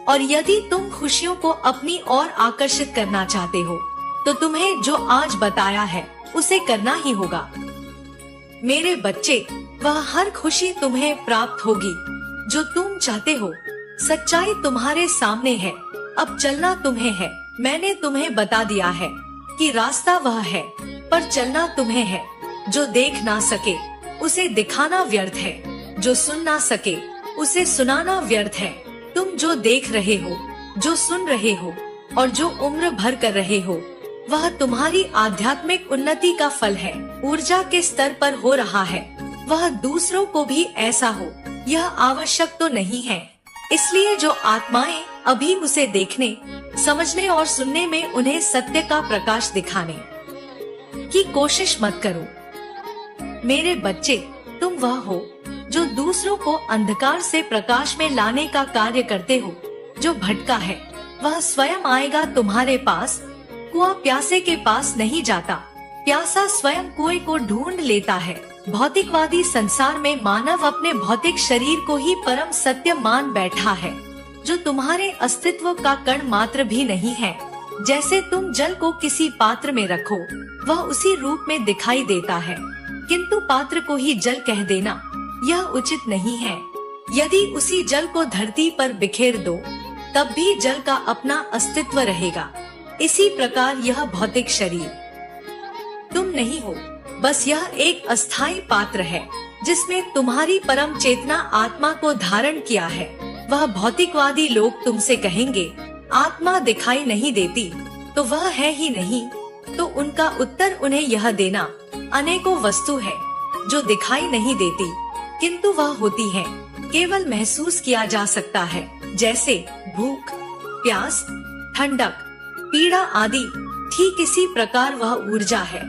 Speaker 1: और यदि तुम खुशियों को अपनी ओर आकर्षित करना चाहते हो तो तुम्हें जो आज बताया है उसे करना ही होगा। मेरे बच्चे, वह हर खुशी तुम्हें प्राप्त होगी जो तुम चाहते हो। सच्चाई तुम्हारे सामने है, अब चलना तुम्हें है। मैंने तुम्हें बता दिया है कि रास्ता वह है पर चलना तुम्हें है। जो देख ना सके उसे दिखाना व्यर्थ है, जो सुन ना सके उसे सुनाना व्यर्थ है। तुम जो देख रहे हो, जो सुन रहे हो और जो उम्र भर कर रहे हो वह तुम्हारी आध्यात्मिक उन्नति का फल है। ऊर्जा के स्तर पर हो रहा है, वह दूसरों को भी ऐसा हो यह आवश्यक तो नहीं है। इसलिए जो आत्माएं अभी उसे देखने, समझने और सुनने में उन्हें सत्य का प्रकाश दिखाने की कोशिश मत करो। मेरे बच्चे, तुम वह हो जो दूसरों को अंधकार से प्रकाश में लाने का कार्य करते हो। जो भटका है वह स्वयं आएगा तुम्हारे पास। कुआं प्यासे के पास नहीं जाता, प्यासा स्वयं कुएं को ढूंढ लेता है। भौतिकवादी संसार में मानव अपने भौतिक शरीर को ही परम सत्य मान बैठा है, जो तुम्हारे अस्तित्व का कण मात्र भी नहीं है। जैसे तुम जल को किसी पात्र में रखो वह उसी रूप में दिखाई देता है, किंतु पात्र को ही जल कह देना यह उचित नहीं है। यदि उसी जल को धरती पर बिखेर दो तब भी जल का अपना अस्तित्व रहेगा। इसी प्रकार यह भौतिक शरीर तुम नहीं हो, बस यह एक अस्थायी पात्र है जिसमें तुम्हारी परम चेतना आत्मा को धारण किया है। वह भौतिकवादी लोग तुमसे कहेंगे आत्मा दिखाई नहीं देती तो वह है ही नहीं, तो उनका उत्तर उन्हें यह देना अनेकों वस्तु है जो दिखाई नहीं देती किंतु वह होती है, केवल महसूस किया जा सकता है, जैसे भूख, प्यास, ठंडक, पीड़ा आदि। ठीक इसी प्रकार वह ऊर्जा है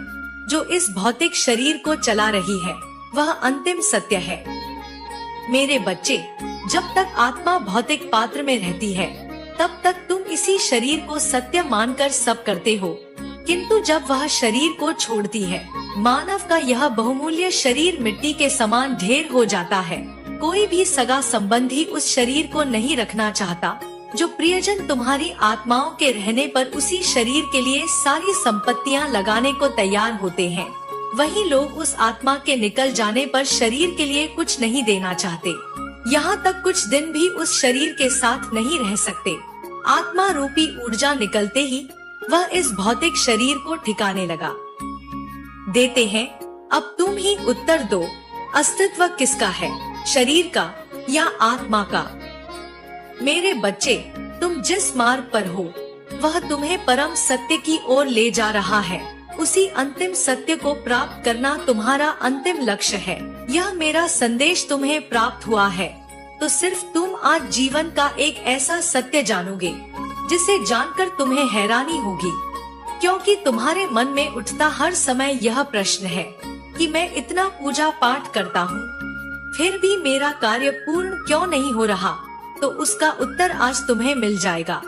Speaker 1: जो इस भौतिक शरीर को चला रही है, वह अंतिम सत्य है। मेरे बच्चे, जब तक आत्मा भौतिक पात्र में रहती है तब तक तुम इसी शरीर को सत्य मानकर सब करते हो, किंतु जब वह शरीर को छोड़ती है, मानव का यह बहुमूल्य शरीर मिट्टी के समान ढेर हो जाता है। कोई भी सगा संबंधी उस शरीर को नहीं रखना चाहता। जो प्रियजन तुम्हारी आत्माओं के रहने पर उसी शरीर के लिए सारी संपत्तियां लगाने को तैयार होते हैं, वही लोग उस आत्मा के निकल जाने पर शरीर के लिए कुछ नहीं देना चाहते। यहाँ तक कुछ दिन भी उस शरीर के साथ नहीं रह सकते। आत्मा रूपी ऊर्जा निकलते ही वह इस भौतिक शरीर को ठिकाने लगा देते हैं। अब तुम ही उत्तर दो, अस्तित्व किसका है, शरीर का या आत्मा का? मेरे बच्चे, तुम जिस मार्ग पर हो वह तुम्हें परम सत्य की ओर ले जा रहा है। उसी अंतिम सत्य को प्राप्त करना तुम्हारा अंतिम लक्ष्य है। यह मेरा संदेश तुम्हें प्राप्त हुआ है तो सिर्फ तुम आज जीवन का एक ऐसा सत्य जानोगे जिसे जानकर तुम्हें हैरानी होगी, क्योंकि तुम्हारे मन में उठता हर समय यह प्रश्न है कि मैं इतना पूजा पाठ करता हूँ फिर भी मेरा कार्य पूर्ण क्यों नहीं हो रहा। तो उसका उत्तर आज तुम्हें मिल जाएगा,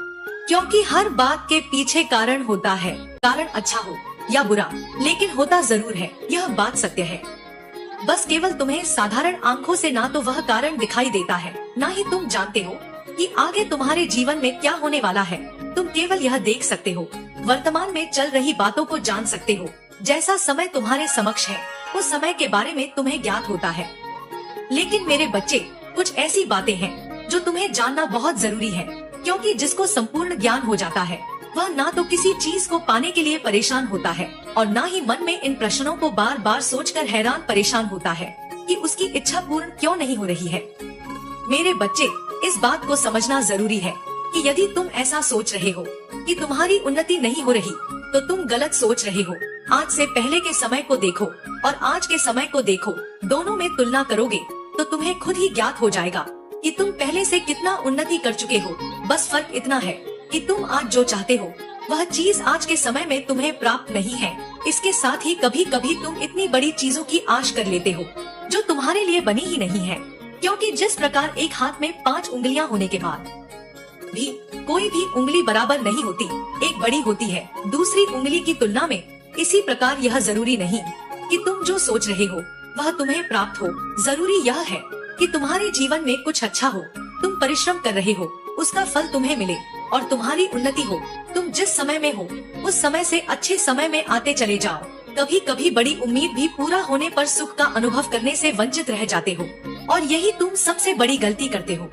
Speaker 1: क्योंकि हर बात के पीछे कारण होता है। कारण अच्छा हो या बुरा, लेकिन होता जरूर है, यह बात सत्य है। बस केवल तुम्हें साधारण आंखों से ना तो वह कारण दिखाई देता है, ना ही तुम जानते हो कि आगे तुम्हारे जीवन में क्या होने वाला है। तुम केवल यह देख सकते हो, वर्तमान में चल रही बातों को जान सकते हो। जैसा समय तुम्हारे समक्ष है उस समय के बारे में तुम्हें ज्ञात होता है। लेकिन मेरे बच्चे, कुछ ऐसी बातें हैं जो तुम्हें जानना बहुत जरूरी है, क्योंकि जिसको संपूर्ण ज्ञान हो जाता है वह ना तो किसी चीज को पाने के लिए परेशान होता है और ना ही मन में इन प्रश्नों को बार बार सोचकर हैरान परेशान होता है कि उसकी इच्छा पूर्ण क्यों नहीं हो रही है। मेरे बच्चे, इस बात को समझना जरूरी है कि यदि तुम ऐसा सोच रहे हो कि तुम्हारी उन्नति नहीं हो रही तो तुम गलत सोच रहे हो। आज से पहले के समय को देखो और आज के समय को देखो, दोनों में तुलना करोगे तो तुम्हें खुद ही ज्ञात हो जाएगा कि तुम पहले से कितना उन्नति कर चुके हो। बस फर्क इतना है कि तुम आज जो चाहते हो वह चीज आज के समय में तुम्हें प्राप्त नहीं है। इसके साथ ही कभी कभी तुम इतनी बड़ी चीजों की आश कर लेते हो जो तुम्हारे लिए बनी ही नहीं है, क्योंकि जिस प्रकार एक हाथ में 5 उंगलियां होने के बाद भी कोई भी उंगली बराबर नहीं होती, एक बड़ी होती है दूसरी उंगली की तुलना में, इसी प्रकार यह जरूरी नहीं कि तुम जो सोच रहे हो वह तुम्हें प्राप्त हो। जरूरी यह है कि तुम्हारे जीवन में कुछ अच्छा हो, तुम परिश्रम कर रहे हो, उसका फल तुम्हें मिले और तुम्हारी उन्नति हो। तुम जिस समय में हो उस समय से अच्छे समय में आते चले जाओ। कभी कभी बड़ी उम्मीद भी पूरा होने पर सुख का अनुभव करने से वंचित रह जाते हो और यही तुम सबसे बड़ी गलती करते हो।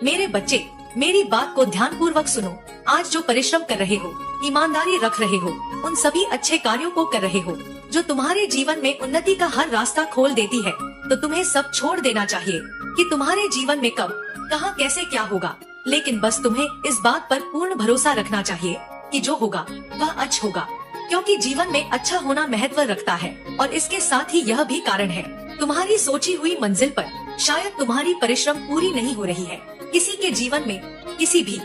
Speaker 1: मेरे बच्चे, मेरी बात को ध्यान पूर्वक सुनो। आज जो परिश्रम कर रहे हो, ईमानदारी रख रहे हो, उन सभी अच्छे कार्यों को कर रहे हो जो तुम्हारे जीवन में उन्नति का हर रास्ता खोल देती है, तो तुम्हें सब छोड़ देना चाहिए कि तुम्हारे जीवन में कब, कहां, कैसे क्या होगा। लेकिन बस तुम्हें इस बात पर पूर्ण भरोसा रखना चाहिए कि जो होगा वह अच्छा होगा, क्योंकि जीवन में अच्छा होना महत्व रखता है। और इसके साथ ही यह भी कारण है, तुम्हारी सोची हुई मंजिल पर शायद तुम्हारी परिश्रम पूरी नहीं हो रही है। किसी के जीवन में किसी भी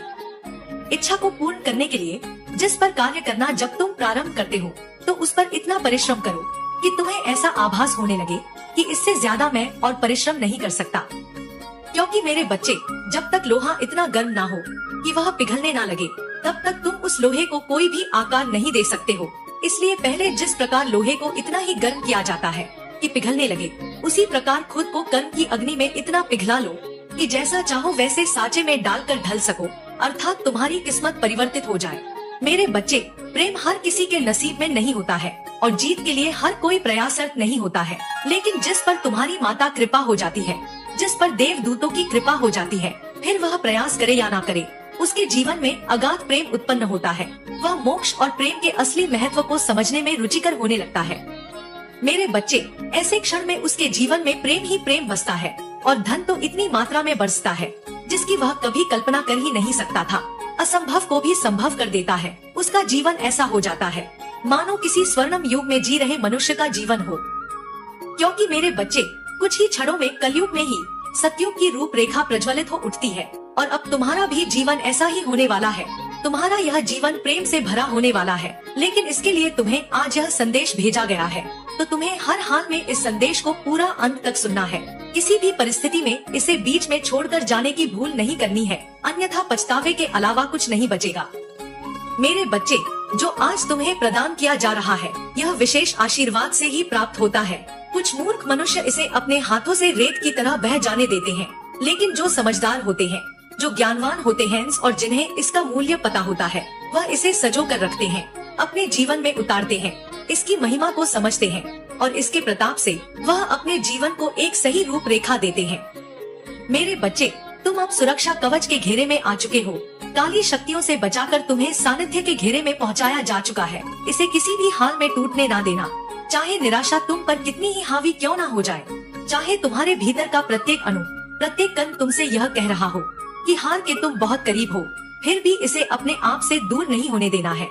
Speaker 1: इच्छा को पूर्ण करने के लिए जिस पर कार्य करना जब तुम प्रारंभ करते हो तो उस पर इतना परिश्रम करो कि तुम्हें ऐसा आभास होने लगे कि इससे ज्यादा मैं और परिश्रम नहीं कर सकता। क्योंकि मेरे बच्चे, जब तक लोहा इतना गर्म ना हो कि वह पिघलने ना लगे, तब तक तुम उस लोहे को कोई भी आकार नहीं दे सकते हो। इसलिए पहले जिस प्रकार लोहे को इतना ही गर्म किया जाता है कि पिघलने लगे, उसी प्रकार खुद को कर्म की अग्नि में इतना पिघला लो कि जैसा चाहो वैसे साँचे में डालकर ढल सको, अर्थात तुम्हारी किस्मत परिवर्तित हो जाए। मेरे बच्चे, प्रेम हर किसी के नसीब में नहीं होता है और जीत के लिए हर कोई प्रयासरत नहीं होता है। लेकिन जिस पर तुम्हारी माता कृपा हो जाती है, जिस पर देवदूतों की कृपा हो जाती है, फिर वह प्रयास करे या ना करे, उसके जीवन में अगाध प्रेम उत्पन्न होता है। वह मोक्ष और प्रेम के असली महत्व को समझने में रुचिकर होने लगता है। मेरे बच्चे, ऐसे क्षण में उसके जीवन में प्रेम ही प्रेम बसता है और धन तो इतनी मात्रा में बरसता है जिसकी वह कभी कल्पना कर ही नहीं सकता था। असंभव को भी संभव कर देता है। उसका जीवन ऐसा हो जाता है मानो किसी स्वर्णिम युग में जी रहे मनुष्य का जीवन हो, क्योंकि मेरे बच्चे कुछ ही क्षणों में कलयुग में ही सतयुग की रूपरेखा प्रज्वलित हो उठती है और अब तुम्हारा भी जीवन ऐसा ही होने वाला है। तुम्हारा यह जीवन प्रेम से भरा होने वाला है, लेकिन इसके लिए तुम्हें आज यह संदेश भेजा गया है, तो तुम्हें हर हाल में इस संदेश को पूरा अंत तक सुनना है। किसी भी परिस्थिति में इसे बीच में छोड़कर जाने की भूल नहीं करनी है, अन्यथा पछतावे के अलावा कुछ नहीं बचेगा। मेरे बच्चे, जो आज तुम्हें प्रदान किया जा रहा है, यह विशेष आशीर्वाद से ही प्राप्त होता है। कुछ मूर्ख मनुष्य इसे अपने हाथों से रेत की तरह बह जाने देते हैं, लेकिन जो समझदार होते हैं, जो ज्ञानवान होते हैं और जिन्हें इसका मूल्य पता होता है, वह इसे सजो कर रखते हैं, अपने जीवन में उतारते हैं, इसकी महिमा को समझते हैं और इसके प्रताप से वह अपने जीवन को एक सही रूप रेखा देते हैं। मेरे बच्चे, तुम अब सुरक्षा कवच के घेरे में आ चुके हो। काली शक्तियों से बचाकर तुम्हें सानिध्य के घेरे में पहुंचाया जा चुका है। इसे किसी भी हाल में टूटने ना देना। चाहे निराशा तुम पर कितनी ही हावी क्यों ना हो जाए, चाहे तुम्हारे भीतर का प्रत्येक अणु, प्रत्येक कण तुमसे यह कह रहा हो कि हार के तुम बहुत करीब हो, फिर भी इसे अपने आप से दूर नहीं होने देना है।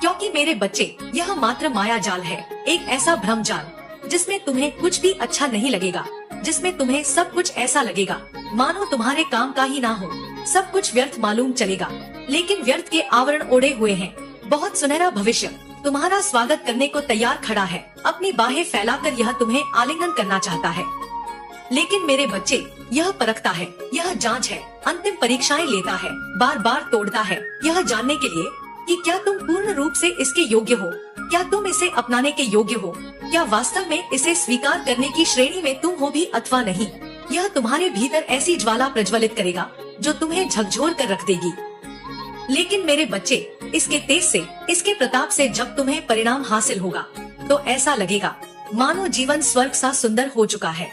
Speaker 1: क्योंकि मेरे बच्चे, यह मात्र माया जाल है, एक ऐसा भ्रम जाल जिसमें तुम्हें कुछ भी अच्छा नहीं लगेगा, जिसमें तुम्हें सब कुछ ऐसा लगेगा मानो तुम्हारे काम का ही ना हो। सब कुछ व्यर्थ मालूम चलेगा, लेकिन व्यर्थ के आवरण ओढ़े हुए हैं। बहुत सुनहरा भविष्य तुम्हारा स्वागत करने को तैयार खड़ा है। अपनी बाहें फैलाकर यह तुम्हें आलिंगन करना चाहता है। लेकिन मेरे बच्चे, यह परखता है, यह जांच है, अंतिम परीक्षाएं लेता है, बार बार तोड़ता है, यह जानने के लिए कि क्या तुम पूर्ण रूप से इसके योग्य हो, क्या तुम इसे अपनाने के योग्य हो, क्या वास्तव में इसे स्वीकार करने की श्रेणी में तुम हो भी अथवा नहीं। यह तुम्हारे भीतर ऐसी ज्वाला प्रज्वलित करेगा जो तुम्हें झकझोर कर रख देगी। लेकिन मेरे बच्चे, इसके तेज से, इसके प्रताप से जब तुम्हें परिणाम हासिल होगा, तो ऐसा लगेगा मानो जीवन स्वर्ग सा सुंदर हो चुका है।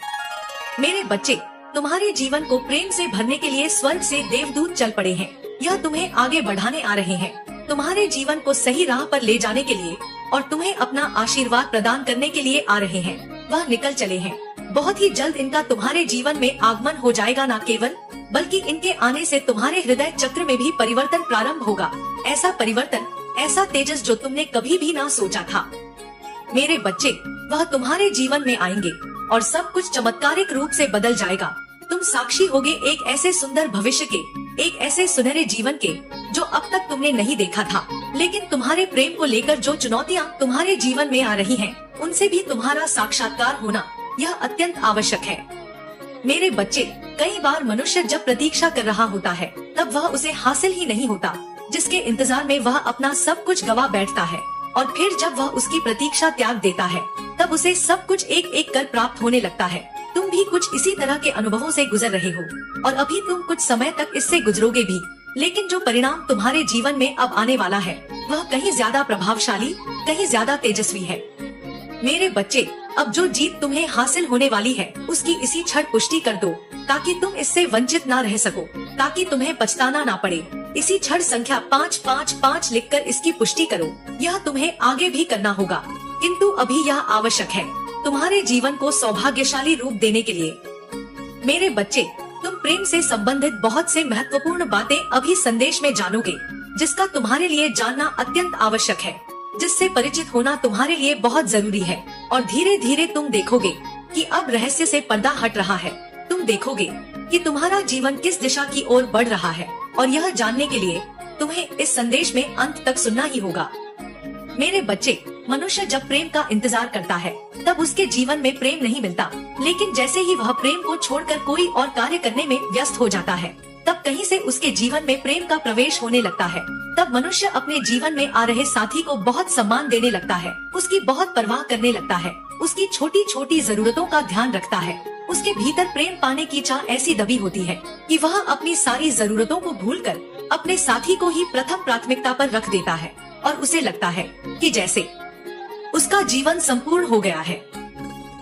Speaker 1: मेरे बच्चे, तुम्हारे जीवन को प्रेम से भरने के लिए स्वर्ग से देवदूत चल पड़े हैं। यह तुम्हें आगे बढ़ाने आ रहे हैं, तुम्हारे जीवन को सही राह पर ले जाने के लिए और तुम्हें अपना आशीर्वाद प्रदान करने के लिए आ रहे हैं। वह निकल चले हैं। बहुत ही जल्द इनका तुम्हारे जीवन में आगमन हो जाएगा। न केवल, बल्कि इनके आने से तुम्हारे हृदय चक्र में भी परिवर्तन प्रारंभ होगा। ऐसा परिवर्तन, ऐसा तेजस जो तुमने कभी भी ना सोचा था। मेरे बच्चे, वह तुम्हारे जीवन में आएंगे और सब कुछ चमत्कारिक रूप से बदल जाएगा। तुम साक्षी होगे एक ऐसे सुंदर भविष्य के, एक ऐसे सुनहरे जीवन के जो अब तक तुमने नहीं देखा था। लेकिन तुम्हारे प्रेम को लेकर जो चुनौतियाँ तुम्हारे जीवन में आ रही हैं, उनसे भी तुम्हारा साक्षात्कार होना यह अत्यंत आवश्यक है। मेरे बच्चे, कई बार मनुष्य जब प्रतीक्षा कर रहा होता है, तब वह उसे हासिल ही नहीं होता, जिसके इंतजार में वह अपना सब कुछ गवा बैठता है। और फिर जब वह उसकी प्रतीक्षा त्याग देता है, तब उसे सब कुछ एक एक कर प्राप्त होने लगता है। तुम भी कुछ इसी तरह के अनुभवों से गुजर रहे हो और अभी तुम कुछ समय तक इससे गुजरोगे भी। लेकिन जो परिणाम तुम्हारे जीवन में अब आने वाला है, वह कहीं ज्यादा प्रभावशाली, कहीं ज्यादा तेजस्वी है। मेरे बच्चे, अब जो जीत तुम्हें हासिल होने वाली है, उसकी इसी क्षण पुष्टि कर दो, ताकि तुम इससे वंचित ना रह सको, ताकि तुम्हें पछताना ना पड़े। इसी क्षण संख्या 555 लिखकर इसकी पुष्टि करो। यह तुम्हें आगे भी करना होगा, किंतु अभी यह आवश्यक है तुम्हारे जीवन को सौभाग्यशाली रूप देने के लिए। मेरे बच्चे, तुम प्रेम से संबंधित बहुत से महत्वपूर्ण बातें अभी संदेश में जानोगे, जिसका तुम्हारे लिए जानना अत्यंत आवश्यक है, जिससे परिचित होना तुम्हारे लिए बहुत जरूरी है। और धीरे धीरे तुम देखोगे कि अब रहस्य से पर्दा हट रहा है। तुम देखोगे कि तुम्हारा जीवन किस दिशा की ओर बढ़ रहा है, और यह जानने के लिए तुम्हें इस संदेश में अंत तक सुनना ही होगा। मेरे बच्चे, मनुष्य जब प्रेम का इंतजार करता है, तब उसके जीवन में प्रेम नहीं मिलता। लेकिन जैसे ही वह प्रेम को छोड़कर कोई और कार्य करने में व्यस्त हो जाता है, तब कहीं से उसके जीवन में प्रेम का प्रवेश होने लगता है। तब मनुष्य अपने जीवन में आ रहे साथी को बहुत सम्मान देने लगता है, उसकी बहुत परवाह करने लगता है, उसकी छोटी छोटी जरूरतों का ध्यान रखता है। उसके भीतर प्रेम पाने की चाह ऐसी दबी होती है कि वह अपनी सारी जरूरतों को भूलकर अपने साथी को ही प्रथम प्राथमिकता पर रख देता है, और उसे लगता है कि जैसे उसका जीवन संपूर्ण हो गया है।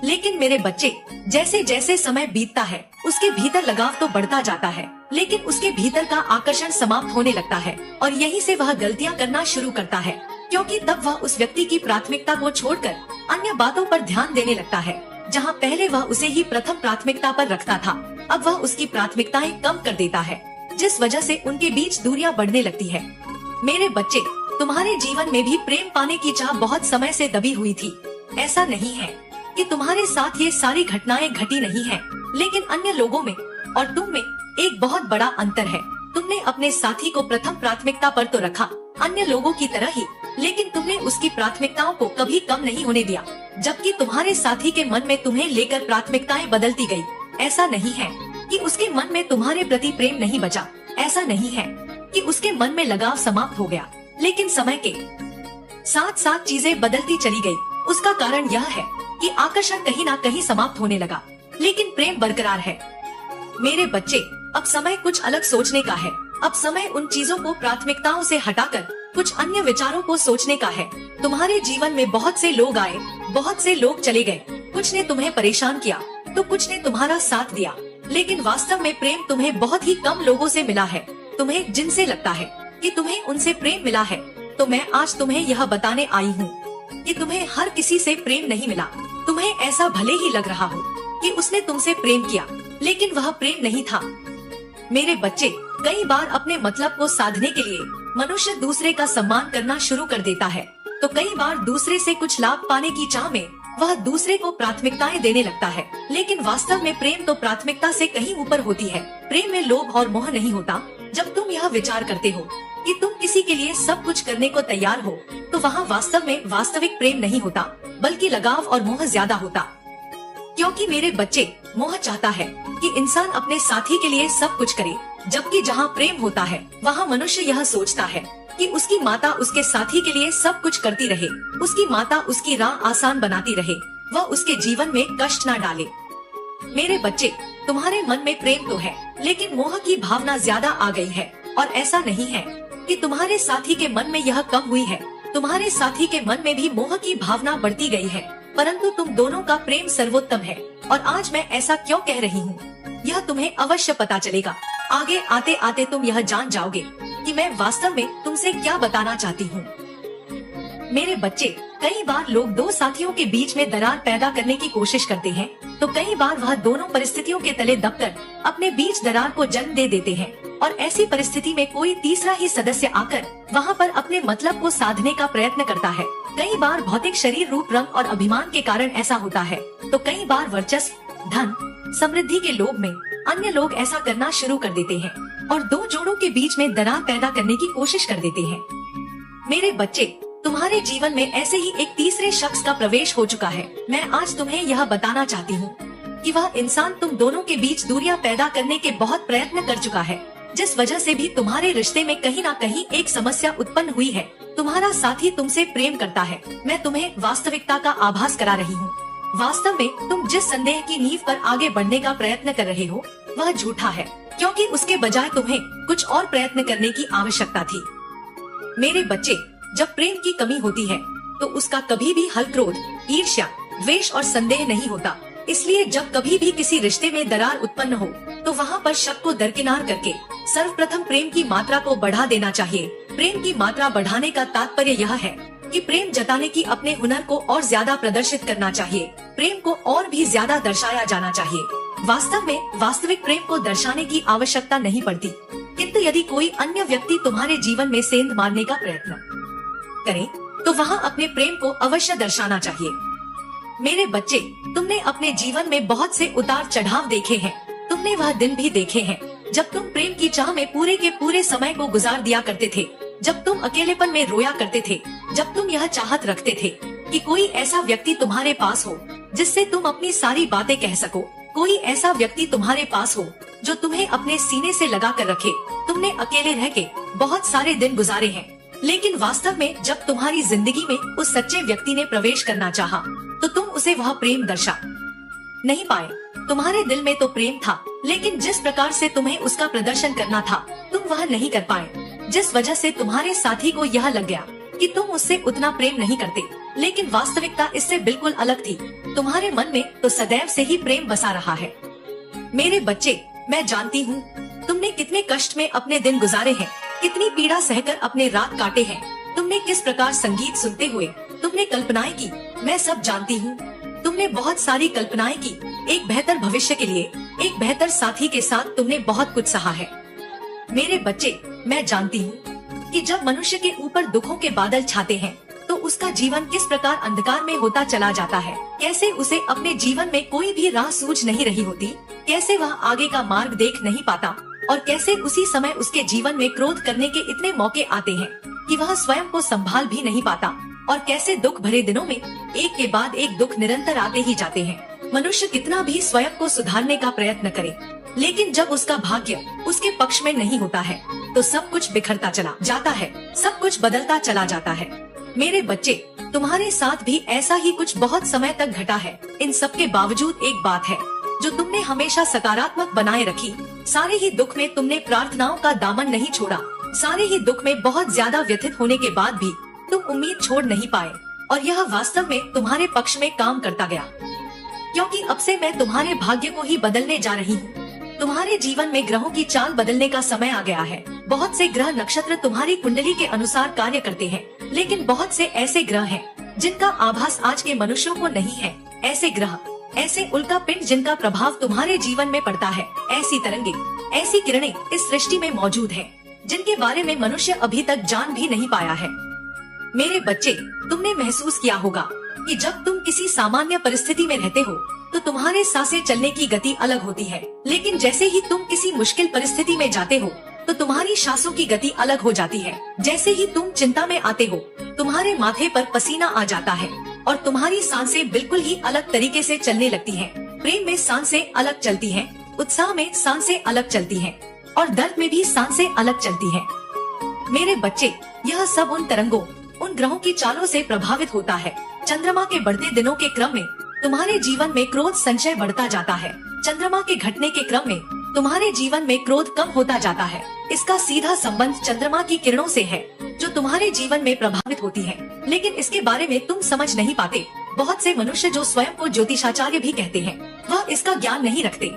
Speaker 1: लेकिन मेरे बच्चे, जैसे जैसे समय बीतता है, उसके भीतर लगाव तो बढ़ता जाता है, लेकिन उसके भीतर का आकर्षण समाप्त होने लगता है, और यहीं से वह गलतियां करना शुरू करता है, क्योंकि तब वह उस व्यक्ति की प्राथमिकता को छोड़कर अन्य बातों पर ध्यान देने लगता है। जहाँ पहले वह उसे ही प्रथम प्राथमिकता पर रखता था, अब वह उसकी प्राथमिकताएं कम कर देता है, जिस वजह से उनके बीच दूरियां बढ़ने लगती है। मेरे बच्चे, तुम्हारे जीवन में भी प्रेम पाने की चाह बहुत समय से दबी हुई थी। ऐसा नहीं है कि तुम्हारे साथ ये सारी घटनाएं घटी नहीं है, लेकिन अन्य लोगों में और तुम में एक बहुत बड़ा अंतर है। तुमने अपने साथी को प्रथम प्राथमिकता पर तो रखा, अन्य लोगों की तरह ही, लेकिन तुमने उसकी प्राथमिकताओं को कभी कम नहीं होने दिया, जबकि तुम्हारे साथी के मन में तुम्हें लेकर प्राथमिकताएं बदलती गई। ऐसा नहीं है कि उसके मन में तुम्हारे प्रति प्रेम नहीं बचा, ऐसा नहीं है कि उसके मन में लगाव समाप्त हो गया, लेकिन समय के साथ साथ चीजें बदलती चली गई। उसका कारण यह है कि आकर्षण कहीं ना कहीं समाप्त होने लगा, लेकिन प्रेम बरकरार है। मेरे बच्चे, अब समय कुछ अलग सोचने का है। अब समय उन चीजों को प्राथमिकताओं से हटाकर कुछ अन्य विचारों को सोचने का है। तुम्हारे जीवन में बहुत से लोग आए, बहुत से लोग चले गए। कुछ ने तुम्हें परेशान किया तो कुछ ने तुम्हारा साथ दिया, लेकिन वास्तव में प्रेम तुम्हें बहुत ही कम लोगों से मिला है। तुम्हें जिनसे लगता है कि तुम्हें उनसे प्रेम मिला है, तो मैं आज तुम्हें यह बताने आई हूँ कि तुम्हें हर किसी से प्रेम नहीं मिला। तुम्हें ऐसा भले ही लग रहा हो कि उसने तुमसे प्रेम किया, लेकिन वह प्रेम नहीं था। मेरे बच्चे, कई बार अपने मतलब को साधने के लिए मनुष्य दूसरे का सम्मान करना शुरू कर देता है, तो कई बार दूसरे से कुछ लाभ पाने की चाह में वह दूसरे को प्राथमिकताएं देने लगता है। लेकिन वास्तव में प्रेम तो प्राथमिकता से कहीं ऊपर होती है। प्रेम में लोभ और मोह नहीं होता। जब तुम यह विचार करते हो कि तुम किसी के लिए सब कुछ करने को तैयार हो, तो वहाँ वास्तव में वास्तविक प्रेम नहीं होता, बल्कि लगाव और मोह ज्यादा होता। क्योंकि मेरे बच्चे, मोह चाहता है कि इंसान अपने साथी के लिए सब कुछ करे, जबकि जहाँ प्रेम होता है वहाँ मनुष्य यह सोचता है कि उसकी माता उसके साथी के लिए सब कुछ करती रहे, उसकी माता उसकी राह आसान बनाती रहे, वह उसके जीवन में कष्ट न डाले। मेरे बच्चे, तुम्हारे मन में प्रेम तो है, लेकिन मोह की भावना ज्यादा आ गई है। और ऐसा नहीं है कि तुम्हारे साथी के मन में यह कम हुई है, तुम्हारे साथी के मन में भी मोह की भावना बढ़ती गई है, परंतु तुम दोनों का प्रेम सर्वोत्तम है। और आज मैं ऐसा क्यों कह रही हूँ, यह तुम्हें अवश्य पता चलेगा। आगे आते आते तुम यह जान जाओगे कि मैं वास्तव में तुमसे क्या बताना चाहती हूँ। मेरे बच्चे, कई बार लोग दो साथियों के बीच में दरार पैदा करने की कोशिश करते हैं, तो कई बार वह दोनों परिस्थितियों के तले दबकर अपने बीच दरार को जन्म दे देते हैं। और ऐसी परिस्थिति में कोई तीसरा ही सदस्य आकर वहाँ पर अपने मतलब को साधने का प्रयत्न करता है। कई बार भौतिक शरीर, रूप, रंग और अभिमान के कारण ऐसा होता है, तो कई बार वर्चस्व, धन, समृद्धि के लोभ में अन्य लोग ऐसा करना शुरू कर देते हैं और दो जोड़ों के बीच में दरार पैदा करने की कोशिश कर देते हैं। मेरे बच्चे, तुम्हारे जीवन में ऐसे ही एक तीसरे शख्स का प्रवेश हो चुका है। मैं आज तुम्हें यह बताना चाहती हूँ कि वह इंसान तुम दोनों के बीच दूरियां पैदा करने के बहुत प्रयत्न कर चुका है, जिस वजह से भी तुम्हारे रिश्ते में कहीं ना कहीं एक समस्या उत्पन्न हुई है। तुम्हारा साथी तुमसे प्रेम करता है। मैं तुम्हें वास्तविकता का आभास करा रही हूँ। वास्तव में तुम जिस संदेह की नींव पर आगे बढ़ने का प्रयत्न कर रहे हो, वह झूठा है, क्योंकि उसके बजाय तुम्हें कुछ और प्रयत्न करने की आवश्यकता थी। मेरे बच्चे, जब प्रेम की कमी होती है तो उसका कभी भी हल क्रोध, ईर्ष्या, द्वेष और संदेह नहीं होता। इसलिए जब कभी भी किसी रिश्ते में दरार उत्पन्न हो, तो वहाँ पर शक को दरकिनार करके सर्वप्रथम प्रेम की मात्रा को बढ़ा देना चाहिए। प्रेम की मात्रा बढ़ाने का तात्पर्य यह है कि प्रेम जताने की अपने हुनर को और ज्यादा प्रदर्शित करना चाहिए। प्रेम को और भी ज्यादा दर्शाया जाना चाहिए। वास्तव में वास्तविक प्रेम को दर्शाने की आवश्यकता नहीं पड़ती, किंतु यदि कोई अन्य व्यक्ति तुम्हारे जीवन में सेंध मारने का प्रयत्न करे, तो वहाँ अपने प्रेम को अवश्य दर्शाना चाहिए। मेरे बच्चे, तुमने अपने जीवन में बहुत से उतार चढ़ाव देखे हैं। तुमने वह दिन भी देखे हैं जब तुम प्रेम की चाह में पूरे के पूरे समय को गुजार दिया करते थे, जब तुम अकेलेपन में रोया करते थे, जब तुम यह चाहत रखते थे कि कोई ऐसा व्यक्ति तुम्हारे पास हो जिससे तुम अपनी सारी बातें कह सको, कोई ऐसा व्यक्ति तुम्हारे पास हो जो तुम्हें अपने सीने से लगा कर रखे। तुमने अकेले रह के बहुत सारे दिन गुजारे हैं, लेकिन वास्तव में जब तुम्हारी जिंदगी में उस सच्चे व्यक्ति ने प्रवेश करना चाहा, तो तुम उसे वह प्रेम दर्शा नहीं पाए। तुम्हारे दिल में तो प्रेम था, लेकिन जिस प्रकार से तुम्हें उसका प्रदर्शन करना था, तुम वह नहीं कर पाए, जिस वजह से तुम्हारे साथी को यह लग गया कि तुम उससे उतना प्रेम नहीं करते। लेकिन वास्तविकता इससे बिल्कुल अलग थी। तुम्हारे मन में तो सदैव से ही प्रेम बसा रहा है। मेरे बच्चे, मैं जानती हूँ तुमने कितने कष्ट में अपने दिन गुजारे हैं, कितनी पीड़ा सहकर अपने रात काटे हैं। तुमने किस प्रकार संगीत सुनते हुए तुमने कल्पनाएं की, मैं सब जानती हूँ। तुमने बहुत सारी कल्पनाएं की। एक बेहतर भविष्य के लिए, एक बेहतर साथी के साथ तुमने बहुत कुछ सहा है। मेरे बच्चे, मैं जानती हूँ कि जब मनुष्य के ऊपर दुखों के बादल छाते हैं, तो तो उसका जीवन किस प्रकार अंधकार में होता चला जाता है, कैसे उसे अपने जीवन में कोई भी राह सूझ नहीं रही होती, कैसे वह आगे का मार्ग देख नहीं पाता और कैसे उसी समय उसके जीवन में क्रोध करने के इतने मौके आते हैं कि वह स्वयं को संभाल भी नहीं पाता और कैसे दुख भरे दिनों में एक के बाद एक दुख निरंतर आते ही जाते हैं। मनुष्य कितना भी स्वयं को सुधारने का प्रयत्न करे, लेकिन जब उसका भाग्य उसके पक्ष में नहीं होता है तो सब कुछ बिखरता चला जाता है, सब कुछ बदलता चला जाता है। मेरे बच्चे, तुम्हारे साथ भी ऐसा ही कुछ बहुत समय तक घटा है। इन सब के बावजूद एक बात है जो तुमने हमेशा सकारात्मक बनाए रखी। सारे ही दुख में तुमने प्रार्थनाओं का दामन नहीं छोड़ा। सारे ही दुख में बहुत ज्यादा व्यथित होने के बाद भी तुम उम्मीद छोड़ नहीं पाए और यह वास्तव में तुम्हारे पक्ष में काम करता गया, क्योंकि अब से मैं तुम्हारे भाग्य को ही बदलने जा रही हूँ। तुम्हारे जीवन में ग्रहों की चाल बदलने का समय आ गया है। बहुत से ग्रह नक्षत्र तुम्हारी कुंडली के अनुसार कार्य करते हैं, लेकिन बहुत से ऐसे ग्रह हैं जिनका आभास आज के मनुष्यों को नहीं है। ऐसे ग्रह, ऐसे उल्का पिंड जिनका प्रभाव तुम्हारे जीवन में पड़ता है, ऐसी तरंगे, ऐसी किरणें इस सृष्टि में मौजूद है जिनके बारे में मनुष्य अभी तक जान भी नहीं पाया है। मेरे बच्चे, तुमने महसूस किया होगा कि जब तुम किसी सामान्य परिस्थिति में रहते हो तो तुम्हारे सांसें चलने की गति अलग होती है, लेकिन जैसे ही तुम किसी मुश्किल परिस्थिति में जाते हो तो तुम्हारी सांसों की गति अलग हो जाती है। जैसे ही तुम चिंता में आते हो तुम्हारे माथे पर पसीना आ जाता है और तुम्हारी सांसें बिल्कुल ही अलग तरीके से चलने लगती हैं। प्रेम में सांसें अलग चलती हैं, उत्साह में सांसें अलग चलती हैं और दर्द में भी सांसें अलग चलती हैं। मेरे बच्चे, यह सब उन तरंगों, उन ग्रहों की चालों से प्रभावित होता है। चंद्रमा के बढ़ते दिनों के क्रम में तुम्हारे जीवन में क्रोध संचय बढ़ता जाता है। चंद्रमा के घटने के क्रम में तुम्हारे जीवन में क्रोध कम होता जाता है। इसका सीधा संबंध चंद्रमा की किरणों से है जो तुम्हारे जीवन में प्रभावित होती है, लेकिन इसके बारे में तुम समझ नहीं पाते। बहुत से मनुष्य जो स्वयं को ज्योतिषाचार्य भी कहते हैं, वह इसका ज्ञान नहीं रखते।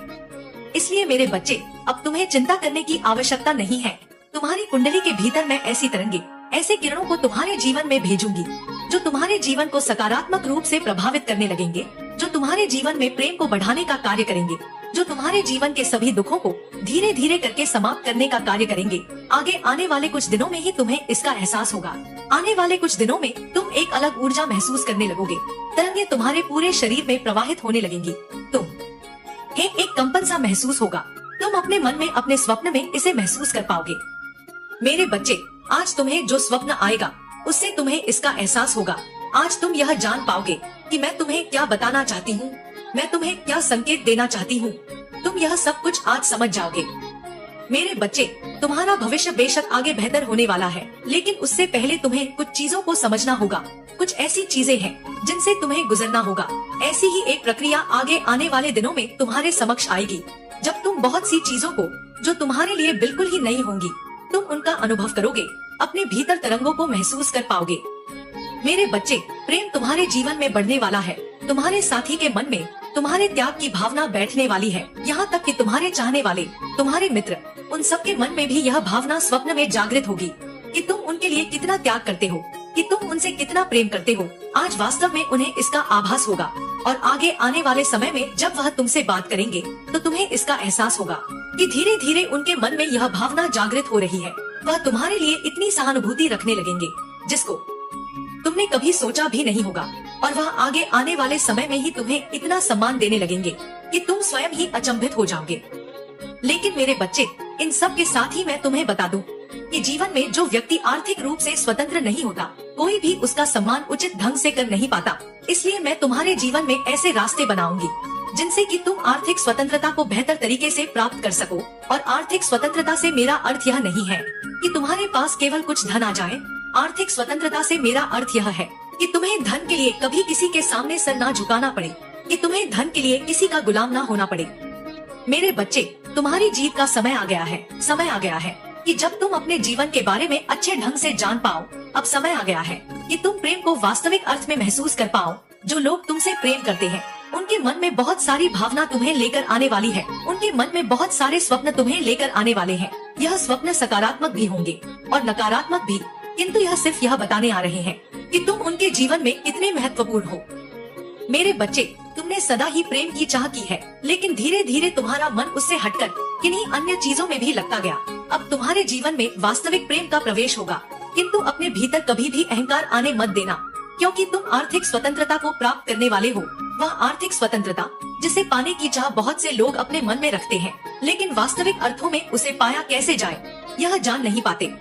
Speaker 1: इसलिए मेरे बच्चे, अब तुम्हें चिंता करने की आवश्यकता नहीं है। तुम्हारी कुंडली के भीतर मैं ऐसी तरंगे, ऐसे किरणों को तुम्हारे जीवन में भेजूंगी जो तुम्हारे जीवन को सकारात्मक रूप से प्रभावित करने लगेंगे, जो तुम्हारे जीवन में प्रेम को बढ़ाने का कार्य करेंगे, जो तुम्हारे जीवन के सभी दुखों को धीरे धीरे करके समाप्त करने का कार्य करेंगे। आगे आने वाले कुछ दिनों में ही तुम्हें इसका एहसास होगा। आने वाले कुछ दिनों में तुम एक अलग ऊर्जा महसूस करने लगोगे। तरंगे तुम्हारे पूरे शरीर में प्रवाहित होने लगेंगी। तुम्हें एक कंपन सा महसूस होगा। तुम अपने मन में, अपने स्वप्न में इसे महसूस कर पाओगे। मेरे बच्चे, आज तुम्हें जो स्वप्न आएगा उससे तुम्हें इसका एहसास होगा। आज तुम यह जान पाओगे कि मैं तुम्हें क्या बताना चाहती हूँ, मैं तुम्हें क्या संकेत देना चाहती हूँ। तुम यह सब कुछ आज समझ जाओगे। मेरे बच्चे, तुम्हारा भविष्य बेशक आगे बेहतर होने वाला है, लेकिन उससे पहले तुम्हें कुछ चीजों को समझना होगा। कुछ ऐसी चीजें हैं जिनसे तुम्हें गुजरना होगा। ऐसी ही एक प्रक्रिया आगे आने वाले दिनों में तुम्हारे समक्ष आएगी, जब तुम बहुत सी चीजों को जो तुम्हारे लिए बिल्कुल ही नई होंगी, तुम उनका अनुभव करोगे, अपने भीतर तरंगों को महसूस कर पाओगे। मेरे बच्चे, प्रेम तुम्हारे जीवन में बढ़ने वाला है। तुम्हारे साथी के मन में तुम्हारे त्याग की भावना बैठने वाली है। यहाँ तक कि तुम्हारे चाहने वाले, तुम्हारे मित्र, उन सबके मन में भी यह भावना स्वप्न में जागृत होगी कि तुम उनके लिए कितना त्याग करते हो, कि तुम उनसे कितना प्रेम करते हो। आज वास्तव में उन्हें इसका आभास होगा और आगे आने वाले समय में जब वह तुमसे बात करेंगे तो तुम्हें इसका एहसास होगा कि धीरे धीरे उनके मन में यह भावना जागृत हो रही है। वह तुम्हारे लिए इतनी सहानुभूति रखने लगेंगे जिसको तुमने कभी सोचा भी नहीं होगा, और वह आगे आने वाले समय में ही तुम्हें इतना सम्मान देने लगेंगे कि तुम स्वयं ही अचंभित हो जाओगे। लेकिन मेरे बच्चे, इन सब के साथ ही मैं तुम्हें बता दूं कि जीवन में जो व्यक्ति आर्थिक रूप से स्वतंत्र नहीं होता, कोई भी उसका सम्मान उचित ढंग से कर नहीं पाता। इसलिए मैं तुम्हारे जीवन में ऐसे रास्ते बनाऊंगी जिनसे कि तुम आर्थिक स्वतंत्रता को बेहतर तरीके से प्राप्त कर सको। और आर्थिक स्वतंत्रता से मेरा अर्थ यह नहीं है कि तुम्हारे पास केवल कुछ धन आ जाए। आर्थिक स्वतंत्रता से मेरा अर्थ यह है कि तुम्हें धन के लिए कभी किसी के सामने सर ना झुकाना पड़े, कि तुम्हें धन के लिए किसी का गुलाम ना होना पड़े। मेरे बच्चे, तुम्हारी जीत का समय आ गया है। समय आ गया है कि जब तुम अपने जीवन के बारे में अच्छे ढंग से जान पाओ। अब समय आ गया है कि तुम प्रेम को वास्तविक अर्थ में महसूस कर पाओ। जो लोग तुमसे प्रेम करते हैं, उनके मन में बहुत सारी भावना तुम्हें लेकर आने वाली है। उनके मन में बहुत सारे स्वप्न तुम्हें लेकर आने वाले हैं। यह स्वप्न सकारात्मक भी होंगे और नकारात्मक भी, किंतु यह सिर्फ यह बताने आ रहे हैं कि तुम उनके जीवन में कितने महत्वपूर्ण हो। मेरे बच्चे, तुमने सदा ही प्रेम की चाह की है, लेकिन धीरे धीरे तुम्हारा मन उससे हटकर किन्हीं अन्य चीजों में भी लगता गया। अब तुम्हारे जीवन में वास्तविक प्रेम का प्रवेश होगा। किंतु अपने भीतर कभी भी अहंकार आने मत देना, क्योंकि तुम आर्थिक स्वतंत्रता को प्राप्त करने वाले हो। वह आर्थिक स्वतंत्रता जिसे पाने की चाह बहुत से लोग अपने मन में रखते हैं, लेकिन वास्तविक अर्थों में उसे पाया कैसे जाए यह जान नहीं पाते।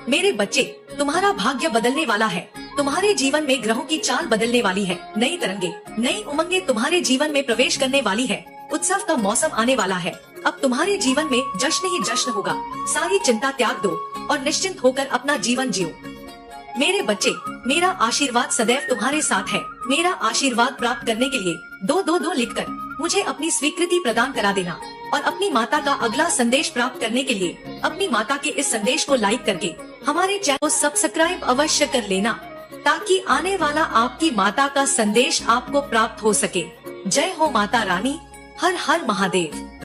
Speaker 1: मेरे बच्चे, तुम्हारा भाग्य बदलने वाला है। तुम्हारे जीवन में ग्रहों की चाल बदलने वाली है। नई तरंगे, नई उमंगे तुम्हारे जीवन में प्रवेश करने वाली है। उत्सव का मौसम आने वाला है। अब तुम्हारे जीवन में जश्न ही जश्न होगा। सारी चिंता त्याग दो और निश्चिंत होकर अपना जीवन जियो। मेरे बच्चे, मेरा आशीर्वाद सदैव तुम्हारे साथ है। मेरा आशीर्वाद प्राप्त करने के लिए 222 लिखकर मुझे अपनी स्वीकृति प्रदान करा देना, और अपनी माता का अगला संदेश प्राप्त करने के लिए अपनी माता के इस संदेश को लाइक करके हमारे चैनल को सब्सक्राइब अवश्य कर लेना, ताकि आने वाला आपकी माता का संदेश आपको प्राप्त हो सके। जय हो माता रानी। हर हर महादेव।